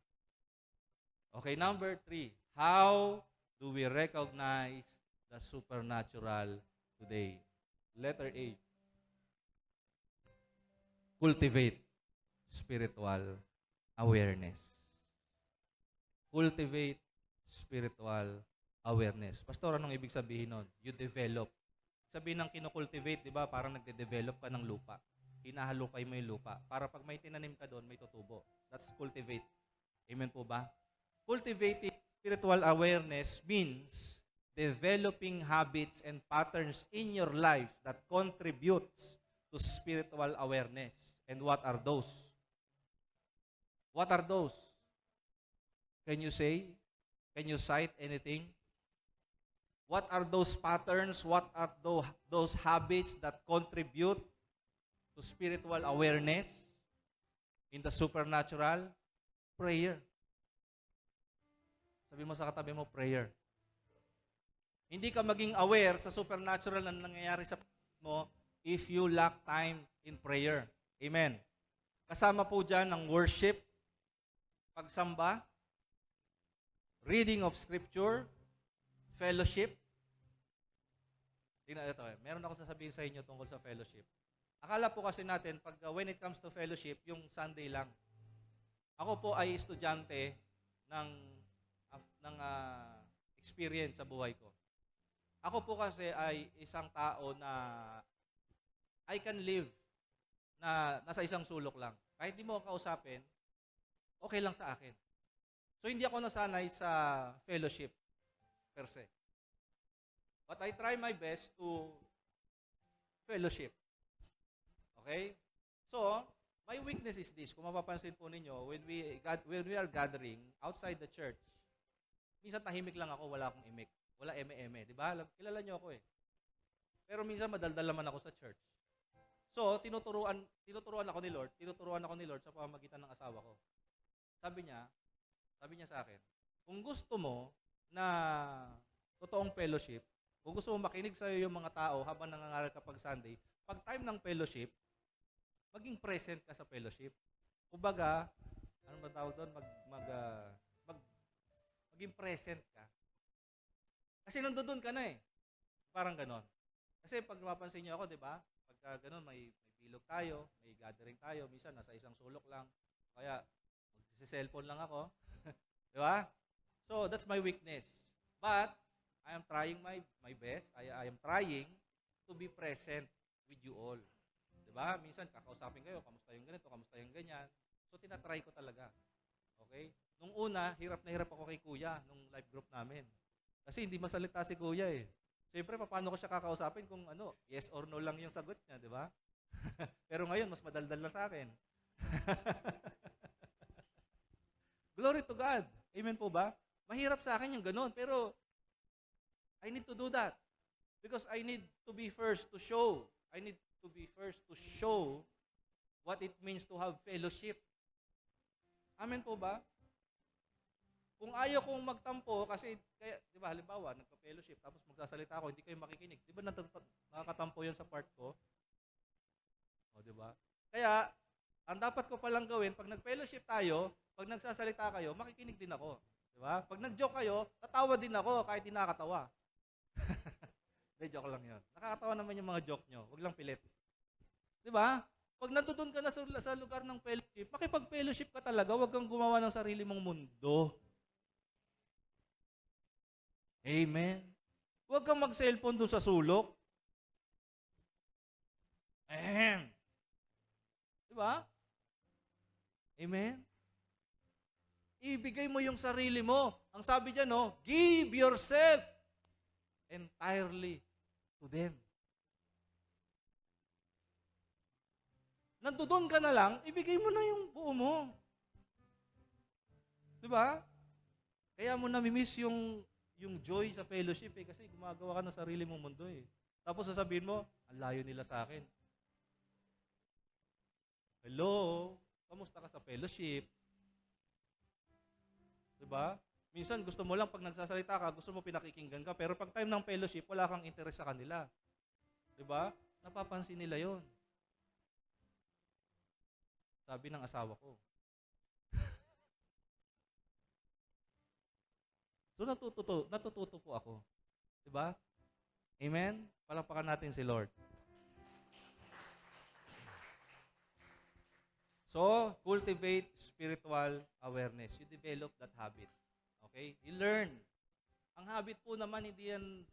Okay, number 3. How do we recognize the supernatural today? Letter A. Cultivate spiritual awareness. Cultivate spiritual awareness. Pastor, anong ibig sabihin nun? You develop. Sabihin ng kinocultivate, di ba? Parang nagde-develop ka ng lupa. Hinahalukay mo yung lupa. Para pag may tinanim ka doon, may tutubo. That's cultivate. Amen po ba? Cultivating spiritual awareness means developing habits and patterns in your life that contributes to spiritual awareness. And what are those? What are those? Can you say? Can you cite anything? What are those patterns? What are those habits that contribute to spiritual awareness in the supernatural? Prayer. Sabi mo sa katabi mo, prayer. Hindi ka maging aware sa supernatural na nangyayari sa mo if you lack time in prayer. Amen. Kasama po dyan ang worship, pagsamba, reading of scripture, fellowship. Tingnan ito meron ako sasabihin sa inyo tungkol sa fellowship. Akala po kasi natin, when it comes to fellowship, yung Sunday lang. Ako po ay estudyante ng experience sa buhay ko. Ako po kasi ay isang tao na I can live na nasa isang sulok lang. Kahit di mo ako kausapin, okay lang sa akin. So hindi ako nasanay sa fellowship per se. But I try my best to fellowship. Okay? So, my weakness is this. Kung mapapansin po ninyo, when we are gathering outside the church, minsan tahimik lang ako, wala akong imik. Wala eme-eme. Di ba? Kilala niyo ako eh. Pero minsan madaldal naman ako sa church. So, tinuturuan ako ni Lord sa pamamagitan ng asawa ko. Sabi niya sa akin, kung gusto mo na totoong fellowship, kung gusto mo makinig sa iyo yung mga tao habang nangangaral ka pag Sunday, pag time ng fellowship, maging present ka sa fellowship. Kumbaga, ano ba tawag doon? Maging present ka. Kasi nandoon ka na eh. Parang ganon. Kasi pag mapapansin niyo ako, di ba? Pagka ganon, may bilog tayo, may gathering tayo, minsan nasa isang sulok lang. Kaya, magsi-cellphone lang ako. Di ba? So, that's my weakness. But, I am trying my best. I am trying to be present with you all. Diba? Minsan, kakausapin kayo, kamusta yung ganito, kamusta yung ganyan. So, tinatry ko talaga. Okay? Nung una, hirap na hirap ako kay Kuya, nung life group namin. Kasi hindi masalita si Kuya eh. Siyempre, paano ko siya kakausapin kung yes or no lang yung sagot niya, di ba? Pero ngayon, mas madaldal na sa akin. Glory to God. Amen po ba? Mahirap sa akin yung ganun, pero I need to do that. Because I need to be first to show. I need to be first to show what it means to have fellowship. Amen po ba? Kung ayaw kong magtampo, kasi, di ba, halimbawa, nagka-fellowship, tapos magsasalita ako, hindi kayo makikinig. Di ba nakakatampo yun sa part ko? O, di ba? Kaya, ang dapat ko palang gawin, pag nag-fellowship tayo, pag nagsasalita kayo, makikinig din ako. Di ba? Pag nag-joke kayo, tatawa din ako kahit hindi nakakatawa. Hindi, joke lang yun. Nakakatawa naman yung mga joke nyo. Huwag lang pilit. Di ba? Pag nandoon ka na sa lugar ng fellowship, makipag-fellowship ka talaga, huwag kang gumawa ng sarili mong mundo. Amen? Huwag kang mag-cellphone doon sa sulok. Ahem. Di ba? Amen? Ibigay mo yung sarili mo. Ang sabi dyan, give yourself entirely to them. Nandoon ka na lang, ibigay mo na yung buo mo. Di ba? Kaya mo namimiss yung joy sa fellowship kasi gumagawa ka ng sarili mong mundo eh. Tapos sasabihin mo, ang layo nila sa akin. Hello? Kamusta ka sa fellowship? Diba? Minsan gusto mo lang pag nagsasalita ka, gusto mo pinakikinggan ka, pero pag time ng fellowship, wala kang interest sa kanila. Diba? Napapansin nila yon. Sabi ng asawa ko. So natututo po ako. Diba? Amen? Palakpakan natin si Lord. So, cultivate spiritual awareness. You develop that habit. Okay? You learn. Ang habit po naman, hindi yan,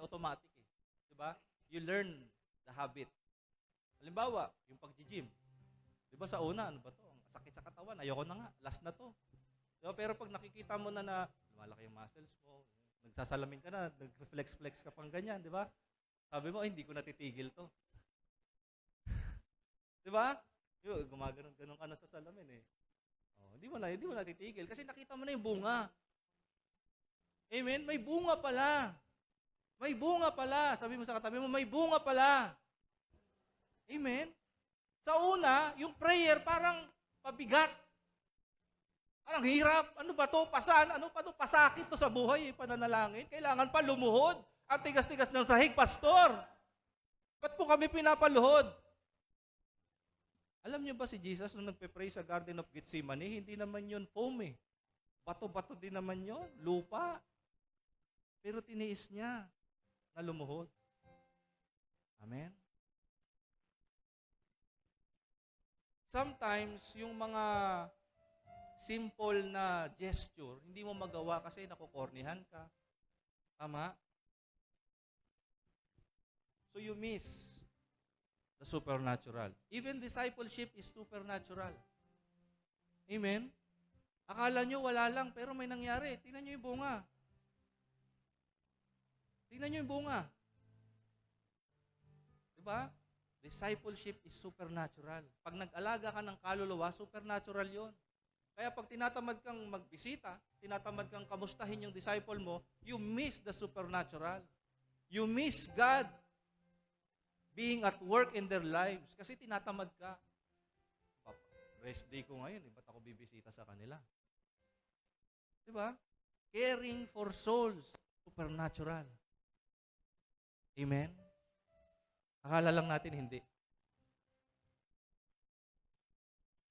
automatic eh. Diba? You learn the habit. Halimbawa, yung pag-gym. Diba sa una, ano ba to? Ang sakit sa katawan, ayoko na nga, last na to. Diba? Pero pag nakikita mo na lumalaki yung muscles mo, nagsasalamin ka na, nag-flex-flex ka pang ganyan, di ba? Sabi mo, hindi ko natitigil to. Di ba? Gumaganon-ganon ka na sa salamin eh. Hindi mo natitigil kasi nakita mo na yung bunga. Amen? May bunga pala. May bunga pala. Sabi mo sa katabi mo, may bunga pala. Amen? Sa una, yung prayer parang pabigat. Parang hirap. Ano ba to? Pasan? Ano pa to? Pasakit to sa buhay, pananalangin. Kailangan pa lumuhod. Ang tigas-tigas ng sahig, pastor. Ba't po kami pinapaluhod? Alam niyo ba si Jesus nung nagpe-pray sa Garden of Gethsemane, hindi naman yun foam eh. Bato-bato din naman yun, lupa. Pero tiniis niya na lumuhod. Amen? Sometimes, yung mga simple na gesture, hindi mo magawa kasi nakukornihan ka. Tama? So you miss the supernatural. Even discipleship is supernatural. Amen? Akala nyo wala lang, pero may nangyari. Tingnan nyo yung bunga. Tingnan nyo yung bunga. Diba? Discipleship is supernatural. Pag nag-alaga ka ng kaluluwa, supernatural yon. Kaya pag tinatamad kang magbisita, tinatamad kang kamustahin yung disciple mo, you miss the supernatural. You miss God being at work in their lives. Kasi tinatamad ka. Rest day ko ngayon, ba't ako bibisita sa kanila? Diba? Caring for souls, supernatural. Amen? Akala lang natin hindi.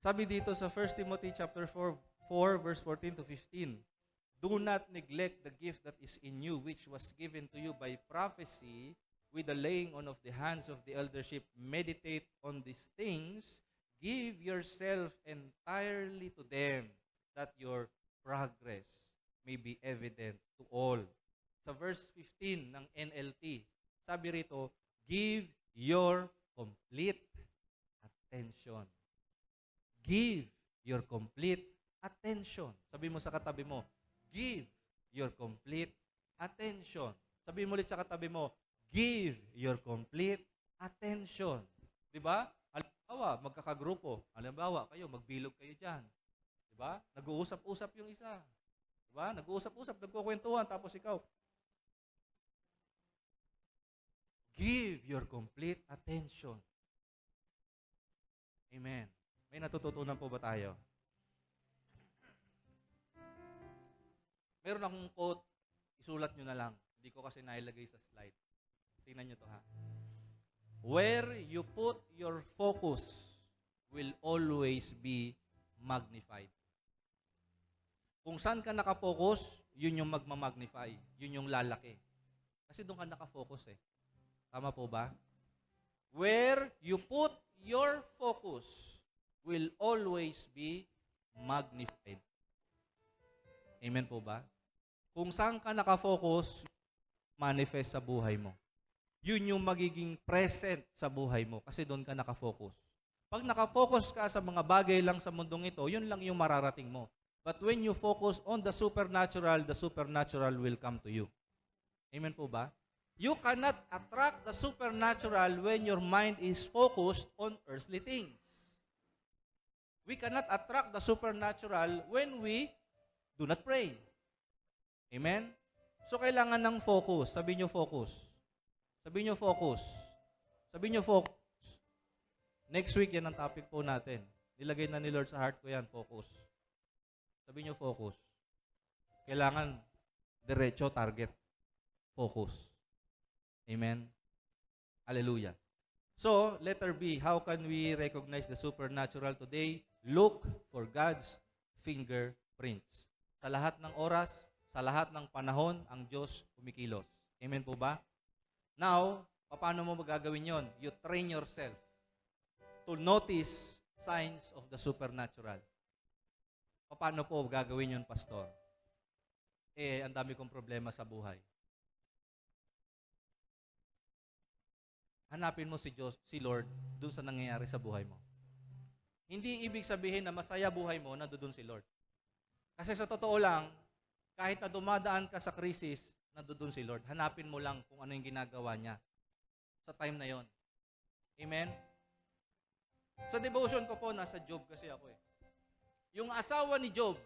Sabi dito sa 1 Timothy chapter 4 verse 14 to 15, do not neglect the gift that is in you, which was given to you by prophecy, with the laying on of the hands of the eldership. Meditate on these things. Give yourself entirely to them, that your progress may be evident to all. Sa verse 15 ng NLT, sabi rito, give your complete attention. Give your complete attention. Sabi mo sa katabi mo, give your complete attention. Sabi mo ulit sa katabi mo, give your complete attention. Diba? Halimbawa, magkakagrupo. Halimbawa, kayo, magbilog kayo dyan. Diba? Nag-uusap-usap yung isa. Diba? Nag-uusap-usap, nagkukwentuhan, tapos ikaw, give your complete attention. Amen. May natututunan po ba tayo? Meron akong quote, isulat nyo na lang. Hindi ko kasi nailagay sa slide. Tingnan nyo to ha. Where you put your focus will always be magnified. Kung saan ka nakafocus, yun yung magmamagnify. Yun yung lalaki. Kasi doon ka nakafocus eh. Tama po ba? Where you put your focus will always be magnified. Amen po ba? Kung saan ka nakafocus, manifest sa buhay mo. Yun yung magiging present sa buhay mo kasi doon ka nakafocus. Pag nakafocus ka sa mga bagay lang sa mundong ito, yun lang yung mararating mo. But when you focus on the supernatural will come to you. Amen po ba? You cannot attract the supernatural when your mind is focused on earthly things. We cannot attract the supernatural when we do not pray. Amen? So, kailangan ng focus. Sabi nyo focus. Sabi nyo focus. Sabi nyo focus. Next week, yan ang topic po natin. Nilagay na ni Lord sa heart ko yan, focus. Sabi nyo focus. Kailangan diretso, target. Focus. Amen? Hallelujah. So, letter B, how can we recognize the supernatural today? Look for God's fingerprints. Sa lahat ng oras, sa lahat ng panahon, ang Diyos kumikilos. Amen po ba? Now, paano mo magagawin yon? You train yourself to notice signs of the supernatural. Paano po gagawin yon, Pastor? Ang dami kong problema sa buhay. Hanapin mo si Lord doon sa nangyayari sa buhay mo. Hindi ibig sabihin na masaya buhay mo na doon si Lord. Kasi sa totoo lang, kahit na dumadaan ka sa krisis, nandoon si Lord. Hanapin mo lang kung ano yung ginagawa niya sa time na yon. Amen? Sa devotion ko po, nasa Job kasi ako eh. Yung asawa ni Job,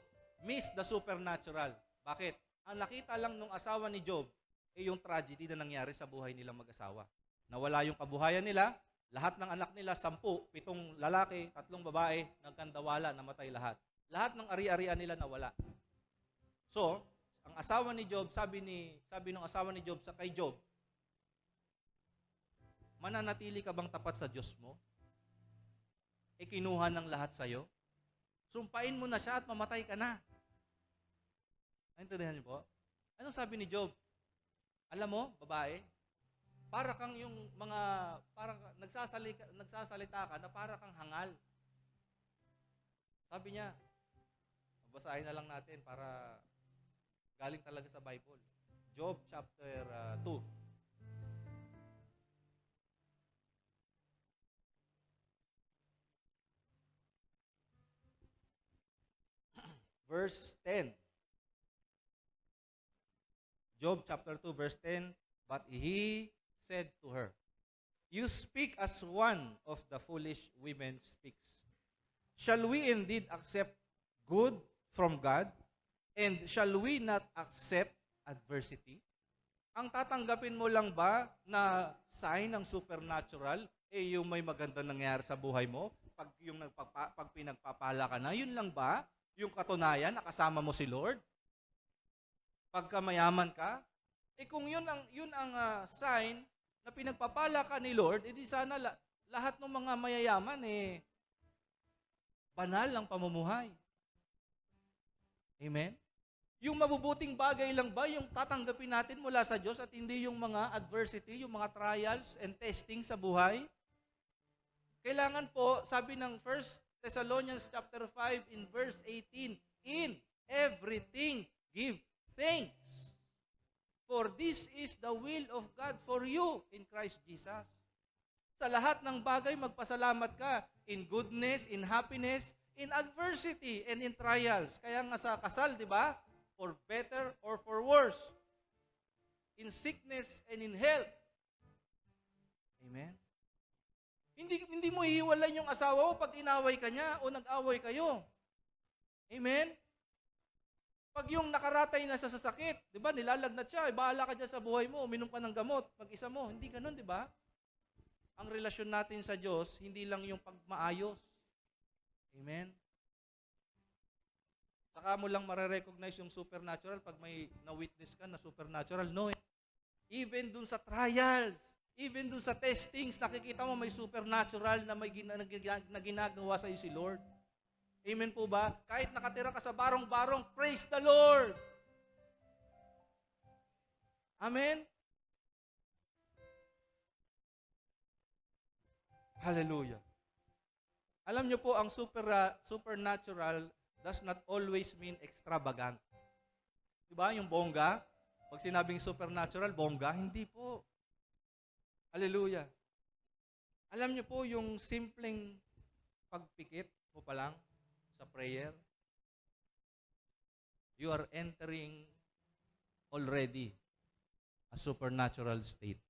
missed the supernatural. Bakit? Ang nakita lang nung asawa ni Job, yung tragedy na nangyari sa buhay nilang mag-asawa. Nawala yung kabuhayan nila, lahat ng anak nila, 10, 7 lalaki, 3 babae, nagkandawala, namatay lahat. Lahat ng ari-arian nila nawala. So, ang asawa ni Job, sabi ng asawa ni Job kay Job, mananatili ka bang tapat sa Diyos mo? Kinuha ng lahat sa'yo? Sumpain mo na siya at mamatay ka na. Naintindihan niyo po? Anong sabi ni Job? Alam mo, babae, para kang yung mga, parang nagsasalita ka na para kang hangal. Sabi niya, basahin na lang natin para galing talaga sa Bible. Job chapter 2. Verse 10. Job chapter 2 verse 10, but he said to her, you speak as one of the foolish women speaks. Shall we indeed accept good from God? And shall we not accept adversity? Ang tatanggapin mo lang ba na sign ng supernatural, yung may maganda nangyayari sa buhay mo? Pag pinagpapala ka na, yun lang ba? Yung katunayan, nakasama mo si Lord? Pagka mayaman ka? Kung yun ang sign na pinagpapala ka ni Lord, edi sana lahat ng mga mayayaman, banal ang pamumuhay. Amen? Yung mabubuting bagay lang ba yung tatanggapin natin mula sa Diyos at hindi yung mga adversity, yung mga trials and testing sa buhay? Kailangan po, sabi ng 1 Thessalonians chapter 5 in verse 18, in everything give thanks. For this is the will of God for you in Christ Jesus. Sa lahat ng bagay, magpasalamat ka. In goodness, in happiness, in adversity, and in trials. Kaya nga sa kasal, di ba? For better or for worse. In sickness and in health. Amen? Hindi mo hihiwalay yung asawa mo pag inaway ka niya o nag-away kayo. Amen? Pag yung nakaratay na sa sasakit, di ba, nilalagnat siya, bahala ka dyan sa buhay mo, uminom ka ng gamot, mag-isa mo. Hindi ganun, di ba? Ang relasyon natin sa Diyos, hindi lang yung pagmaayos. Amen? Saka mo lang marirecognize yung supernatural pag may na-witness ka na supernatural. No. Even dun sa trials, even dun sa testings, nakikita mo may supernatural na may ginagawa sa iyo si Lord. Amen po ba? Kahit nakatira ka sa barong-barong, praise the Lord! Amen? Hallelujah. Alam niyo po, ang supernatural does not always mean extravagant. Diba? Yung bongga, pag sinabing supernatural, bongga, hindi po. Hallelujah. Alam niyo po, yung simpleng pagpikit mo pa lang sa prayer, you are entering already a supernatural state.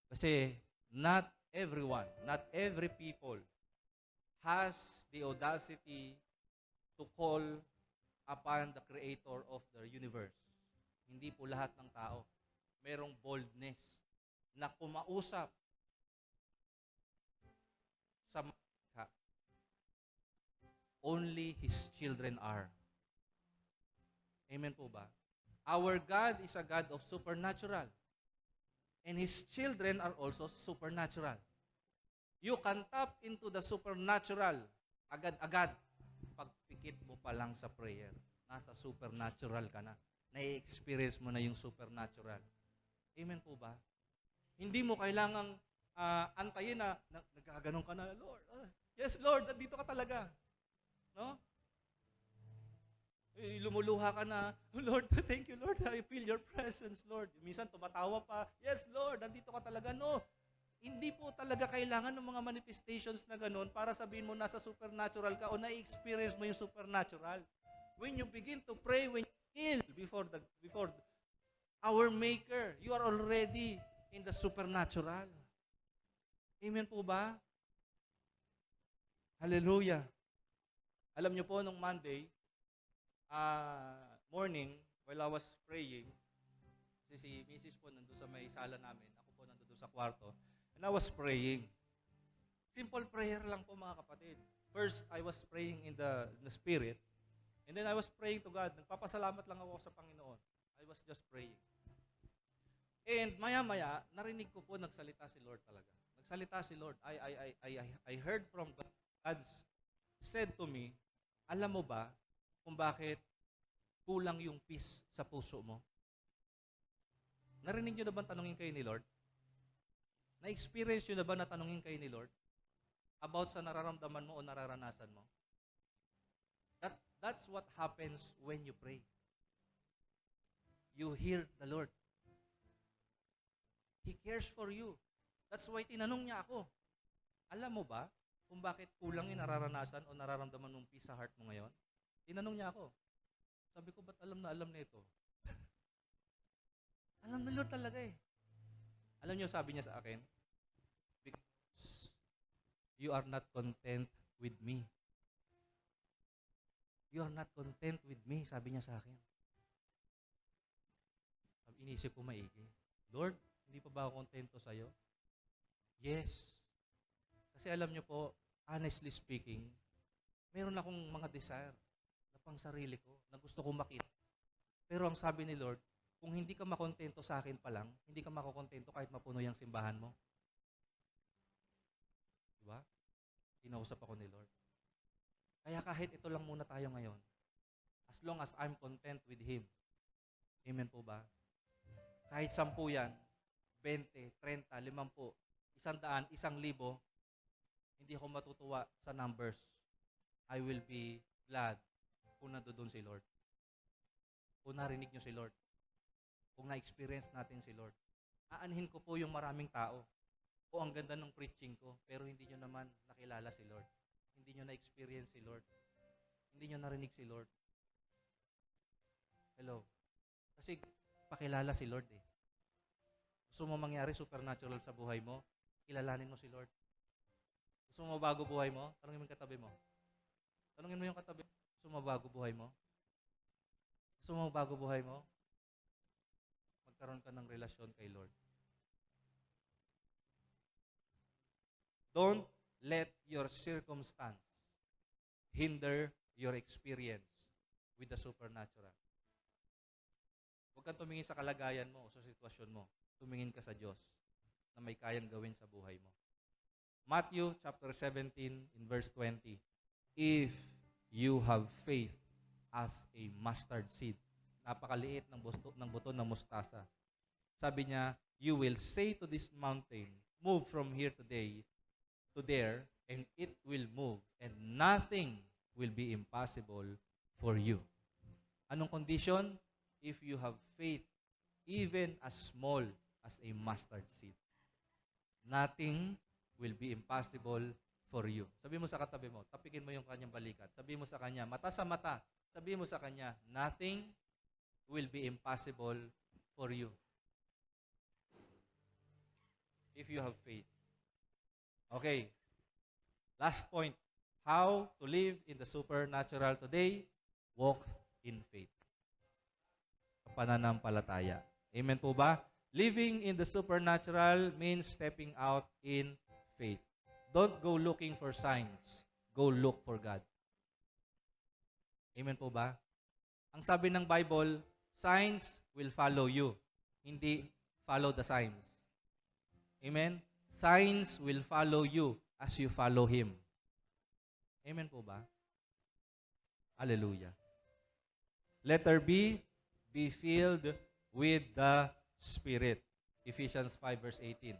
Kasi not everyone, not every people has the audacity to call upon the Creator of the universe. Hindi po lahat ng tao merong boldness na kumausap sa mga. Only His children are. Amen po ba? Our God is a God of supernatural. And His children are also supernatural. You can tap into the supernatural agad-agad. Pagpikit mo pa lang sa prayer, nasa supernatural ka na. Nai-experience mo na yung supernatural. Amen po ba? Hindi mo kailangang antayin na nagkaganon ka na, Lord. Yes, Lord, nandito ka talaga. No? Lumuluha ka na, oh, Lord, thank you, Lord. I feel your presence, Lord. Minsan tumatawa pa, yes, Lord, nandito ka talaga. No, hindi po talaga kailangan ng mga manifestations na ganun para sabihin mo nasa supernatural ka o na-experience mo yung supernatural. When you begin to pray, when you kneel before our Maker, you are already in the supernatural. Amen po ba? Hallelujah. Alam niyo po, nung Monday morning, while I was praying, kasi si Mrs. po nandun sa may sala namin, ako po nandun sa kwarto, and I was praying. Simple prayer lang po mga kapatid. First, I was praying in the Spirit. And then I was praying to God. Nagpapasalamat lang ako sa Panginoon. I was just praying. And maya-maya, narinig ko po nagsalita si Lord talaga. Nagsalita si Lord. I heard from God. God said to me, alam mo ba kung bakit kulang yung peace sa puso mo? Narinig nyo na ba tanungin kayo ni Lord? Na-experience nyo na ba na tanungin kayo ni Lord? About sa nararamdaman mo o nararanasan mo? That's what happens when you pray. You hear the Lord. He cares for you. That's why tinanong niya ako. Alam mo ba kung bakit kulang yung nararanasan o nararamdaman mong peace sa heart mo ngayon? Tinanong niya ako. Sabi ko, ba't alam na alam na ito? Alam na Lord talaga eh. Alam niyo, sabi niya sa akin, because you are not content with me. You are not content with me, sabi niya sa akin. Inisip ko maigi. Lord, hindi pa ba ako kontento sa'yo? Yes. Kasi alam niyo po, honestly speaking, meron akong mga desire na pang sarili ko, na gusto kong makita. Pero ang sabi ni Lord, kung hindi ka makontento sa akin pa lang, hindi ka makokontento kahit mapuno yung simbahan mo. Diba? Kinausap ako ni Lord. Kaya kahit ito lang muna tayo ngayon, as long as I'm content with Him. Amen po ba? Kahit 10 yan, 20, 30, 50, 100, 1,000, hindi ako matutuwa sa numbers. I will be glad kung nandoon si Lord. Kung narinig nyo si Lord. Kung na-experience natin si Lord. Aanhin ko po yung maraming tao. O ang ganda ng preaching ko, pero hindi nyo naman nakilala si Lord. Hindi nyo na-experience si Lord. Hindi nyo narinig si Lord. Hello? Kasi pakilala si Lord eh. Gusto mo mangyari supernatural sa buhay mo, kilalanin mo si Lord. Gusto mo bago buhay mo, tanungin mo yung katabi mo. Tanungin mo yung katabi mo, gusto mo bago buhay mo? Gusto mo bago buhay mo? Magkaroon ka ng relasyon kay Lord. Don't let your circumstance hinder your experience with the supernatural. Huwag kang tumingin sa kalagayan mo o sa sitwasyon mo. Tumingin ka sa Diyos na may kayang gawin sa buhay mo. Matthew chapter 17 in verse 20. If you have faith as a mustard seed, napakaliit ng buto ng mustasa. Sabi niya, you will say to this mountain, move from here today to there, and it will move, and nothing will be impossible for you. Anong condition? If you have faith, even as small as a mustard seed. Nothing will be impossible for you. Sabi mo sa katabi mo, tapikin mo yung kanyang balikat. Sabi mo sa kanya, mata sa mata. Sabi mo sa kanya, nothing will be impossible for you. If you have faith. Okay. Last point. How to live in the supernatural today? Walk in faith. Pananampalataya. Amen po ba? Living in the supernatural means stepping out in faith. Don't go looking for signs. Go look for God. Amen po ba? Ang sabi ng Bible, signs will follow you. Hindi follow the signs. Amen? Signs will follow you as you follow Him. Amen po ba? Hallelujah. Letter B, be filled with the Spirit. Ephesians 5 verse 18.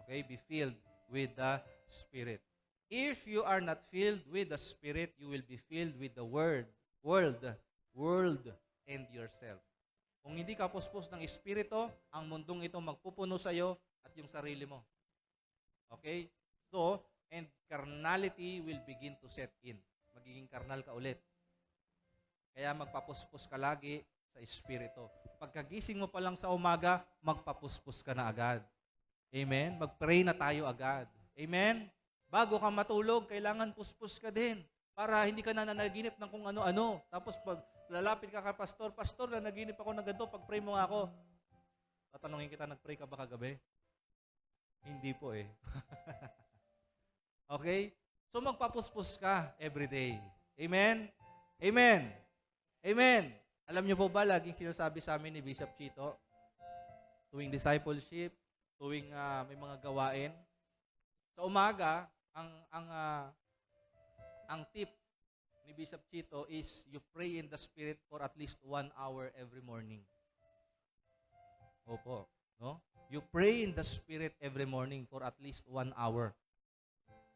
Okay? Be filled with the Spirit. If you are not filled with the Spirit, you will be filled with the world, and yourself. Kung hindi ka puspos ng Espiritu, ang mundong ito magpupuno sa iyo at yung sarili mo. Okay? So, and carnality will begin to set in. Magiging carnal ka ulit. Kaya magpapuspos ka lagi sa Espiritu. Pagkagising mo pa lang sa umaga, magpapuspos ka na agad. Amen? Mag-pray na tayo agad. Amen? Bago ka matulog, kailangan puspos ka din. Para hindi ka na nanaginip ng kung ano-ano. Tapos pag lalapit ka kay pastor, pastor, nanaginip ako ng ganito, pag-pray mo nga ako. Tatanungin kita, nag-pray ka ba kagabi? Hindi po eh. Okay? So magpapuspos ka every day. Amen? Amen? Amen? Alam niyo po ba, laging sinasabi sa amin ni Bishop Chito, tuwing discipleship, tuwing may mga gawain, sa umaga, ang tip ni Bishop Chito is you pray in the Spirit for at least 1 hour every morning. Opo. No? You pray in the Spirit every morning for at least 1 hour.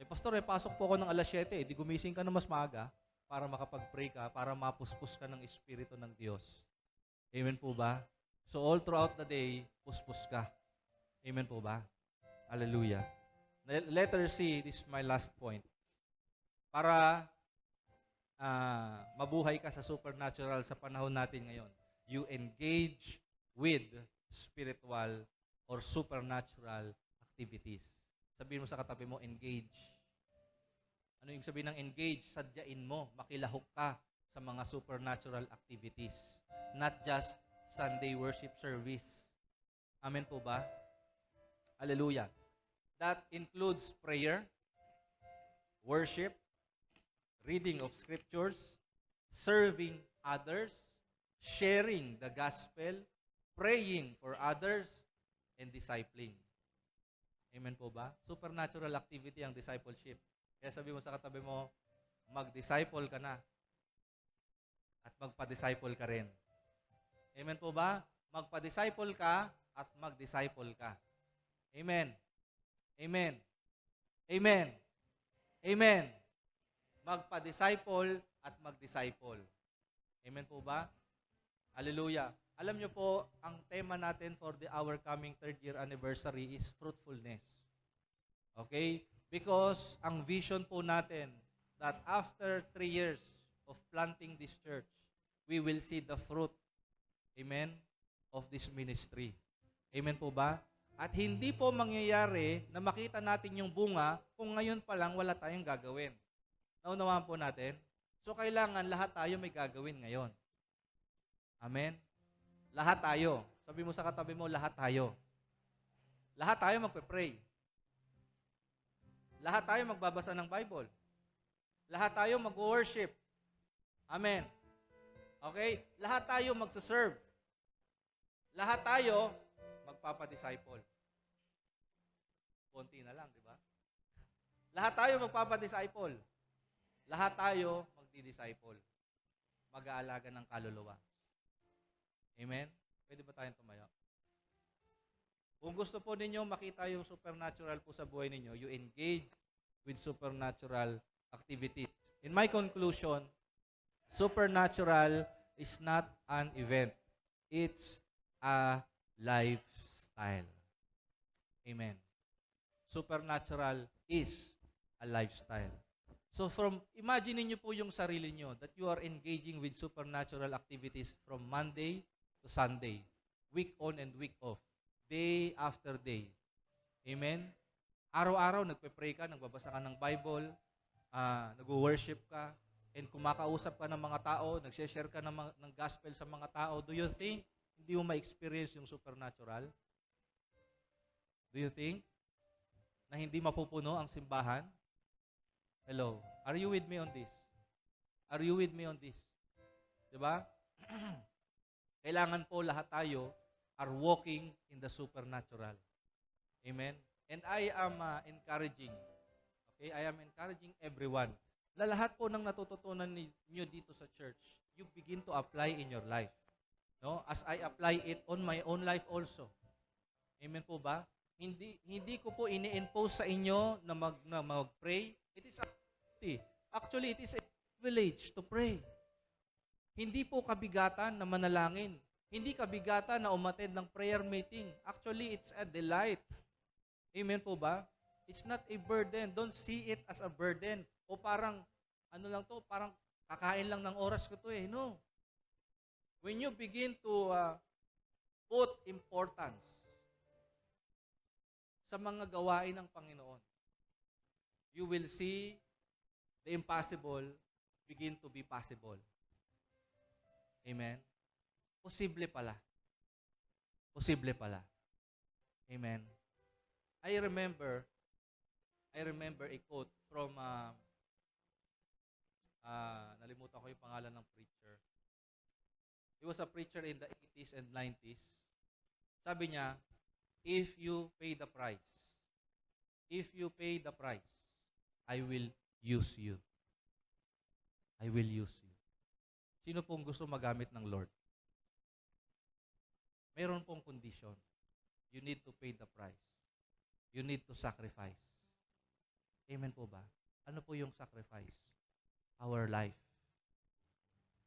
Pastor, pasok po ako ng alas 7. Di gumising ka na mas maaga para makapag-pray ka, para mapuspos ka ng Espiritu ng Diyos. Amen po ba? So all throughout the day, puspos ka. Amen po ba? Hallelujah. Letter C, this is my last point. Para mabuhay ka sa supernatural sa panahon natin ngayon, you engage with spiritual or supernatural activities. Sabihin mo sa katabi mo, engage. Ano yung sabihin ng engage? Sadyain mo, makilahok ka sa mga supernatural activities. Not just Sunday worship service. Amen po ba? Hallelujah. That includes prayer, worship, reading of scriptures, serving others, sharing the gospel, praying for others, and discipling. Amen po ba? Supernatural activity ang discipleship. Kaya sabi mo sa katabi mo, mag-disciple ka na at magpa-disciple ka rin. Amen po ba? Magpa-disciple ka at mag-disciple ka. Amen. Amen. Amen. Amen. Magpa-disciple at mag-disciple. Amen po ba? Hallelujah. Alam niyo po, ang tema natin for our coming 3rd year anniversary is fruitfulness. Okay? Because ang vision po natin that after 3 years of planting this church, we will see the fruit, amen, of this ministry. Amen po ba? At hindi po mangyayari na makita natin yung bunga kung ngayon pa lang wala tayong gagawin. Naunawaan po natin? So kailangan lahat tayo may gagawin ngayon. Amen? Lahat tayo. Sabi mo sa katabi mo, lahat tayo. Lahat tayo magpe-pray. Lahat tayo magbabasa ng Bible. Lahat tayo mag-worship. Amen. Okay? Lahat tayo magsaserve. Lahat tayo magpapadisciple. Konti na lang, di ba? Lahat tayo magpapadisciple. Lahat tayo magdi-disciple. Mag-aalaga ng kaluluwa. Amen? Pwede ba tayong tumayo? Kung gusto po ninyo makita yung supernatural po sa buhay ninyo, you engage with supernatural activities. In my conclusion, supernatural is not an event. It's a lifestyle. Amen. Supernatural is a lifestyle. So imagine niyo po yung sarili niyo that you are engaging with supernatural activities from Monday to Sunday, week on and week off, day after day. Amen? Araw-araw nagpe-pray ka, nagbabasa ka ng Bible, nag-worship ka, and kumakausap ka ng mga tao, nag-share ka ng gospel sa mga tao. Do you think hindi mo ma-experience yung supernatural? Do you think na hindi mapupuno ang simbahan? Hello? Are you with me on this? Are you with me on this? Diba? Kailangan po lahat tayo are walking in the supernatural. Amen? And I am encouraging, okay? I am encouraging everyone na lahat po ng natututunan niyo dito sa church, you begin to apply in your life. No? As I apply it on my own life also. Amen po ba? Hindi ko po ini-impose sa inyo na mag-pray. It is actually, it is a privilege to pray. Hindi po kabigatan na manalangin. Hindi kabigatan na umattend ng prayer meeting. Actually, it's a delight. Amen po ba? It's not a burden. Don't see it as a burden. O parang, ano lang to, parang kakain lang ng oras ko to eh. No. When you begin to put importance sa mga gawain ng Panginoon, you will see the impossible begin to be possible. Amen? Posible pala. Posible pala. Amen? I remember I remember a quote from, nalimutan ko yung pangalan ng preacher. He was a preacher in the 80s and 90s. Sabi niya, if you pay the price, I will use you. I will use you. Sino pong gusto magamit ng Lord? Mayroon pong condition. You need to pay the price. You need to sacrifice. Amen po ba? Ano po yung sacrifice? Our life.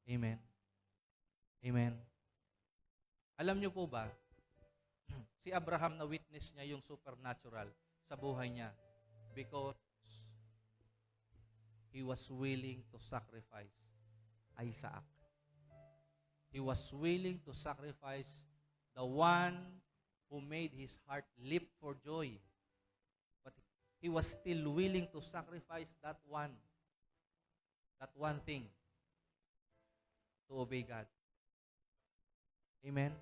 Amen. Amen. Alam niyo po ba, si Abraham na witness niya yung supernatural sa buhay niya because he was willing to sacrifice Isaac. He was willing to sacrifice the one who made his heart leap for joy. But he was still willing to sacrifice that one thing to obey God. Amen?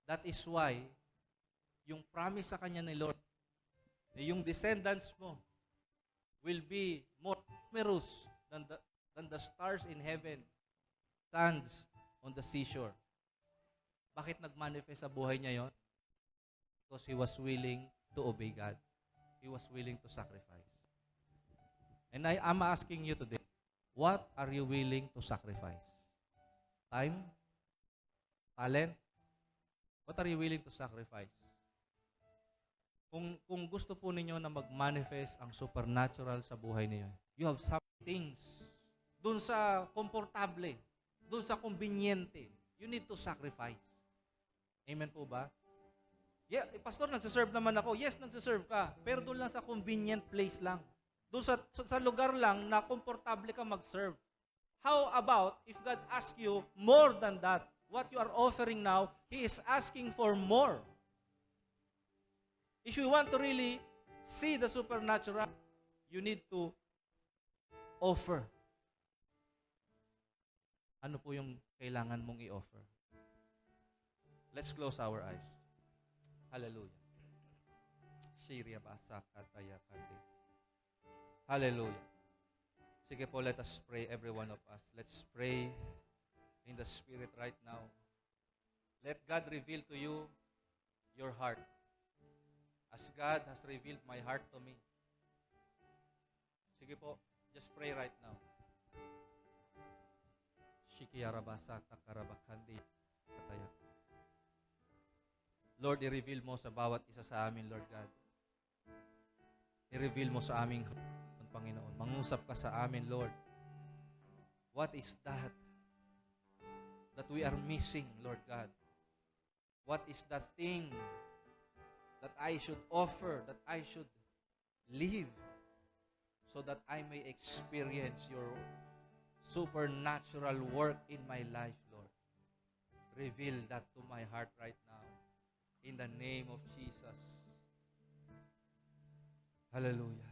That is why, yung promise sa kanya ni Lord, na yung descendants mo will be more numerous than the stars in heaven, sands on the seashore. Bakit nag-manifest sa buhay niya yon? Because he was willing to obey God. He was willing to sacrifice. And I'm asking you today, what are you willing to sacrifice? Time? Talent? What are you willing to sacrifice? Kung gusto po ninyo na mag-manifest ang supernatural sa buhay niyo, you have some things. Doon sa komportable, doon sa conveniente, you need to sacrifice. Amen po ba? Yeah, pastor, nagsiserve naman ako. Yes, nagsiserve ka. Pero doon lang sa convenient place lang. Doon sa lugar lang na komportable ka mag-serve. How about if God asks you more than that? What you are offering now, He is asking for more. If you want to really see the supernatural, you need to offer. Ano po yung kailangan mong i-offer? Let's close our eyes. Hallelujah. Shirya basa kataya kande. Hallelujah. Sige po, let us pray, every one of us. Let's pray in the Spirit right now. Let God reveal to you your heart, as God has revealed my heart to me. Sige po, just pray right now. Shikiyarabasa takarabakandi kataya. Lord, i-reveal mo sa bawat isa sa amin, Lord God. I-reveal mo sa aming Panginoon. Mangusap ka sa amin, Lord. What is that we are missing, Lord God? What is that thing that I should offer, that I should live, so that I may experience your supernatural work in my life, Lord? Reveal that to my heart right now. In the name of Jesus. Hallelujah.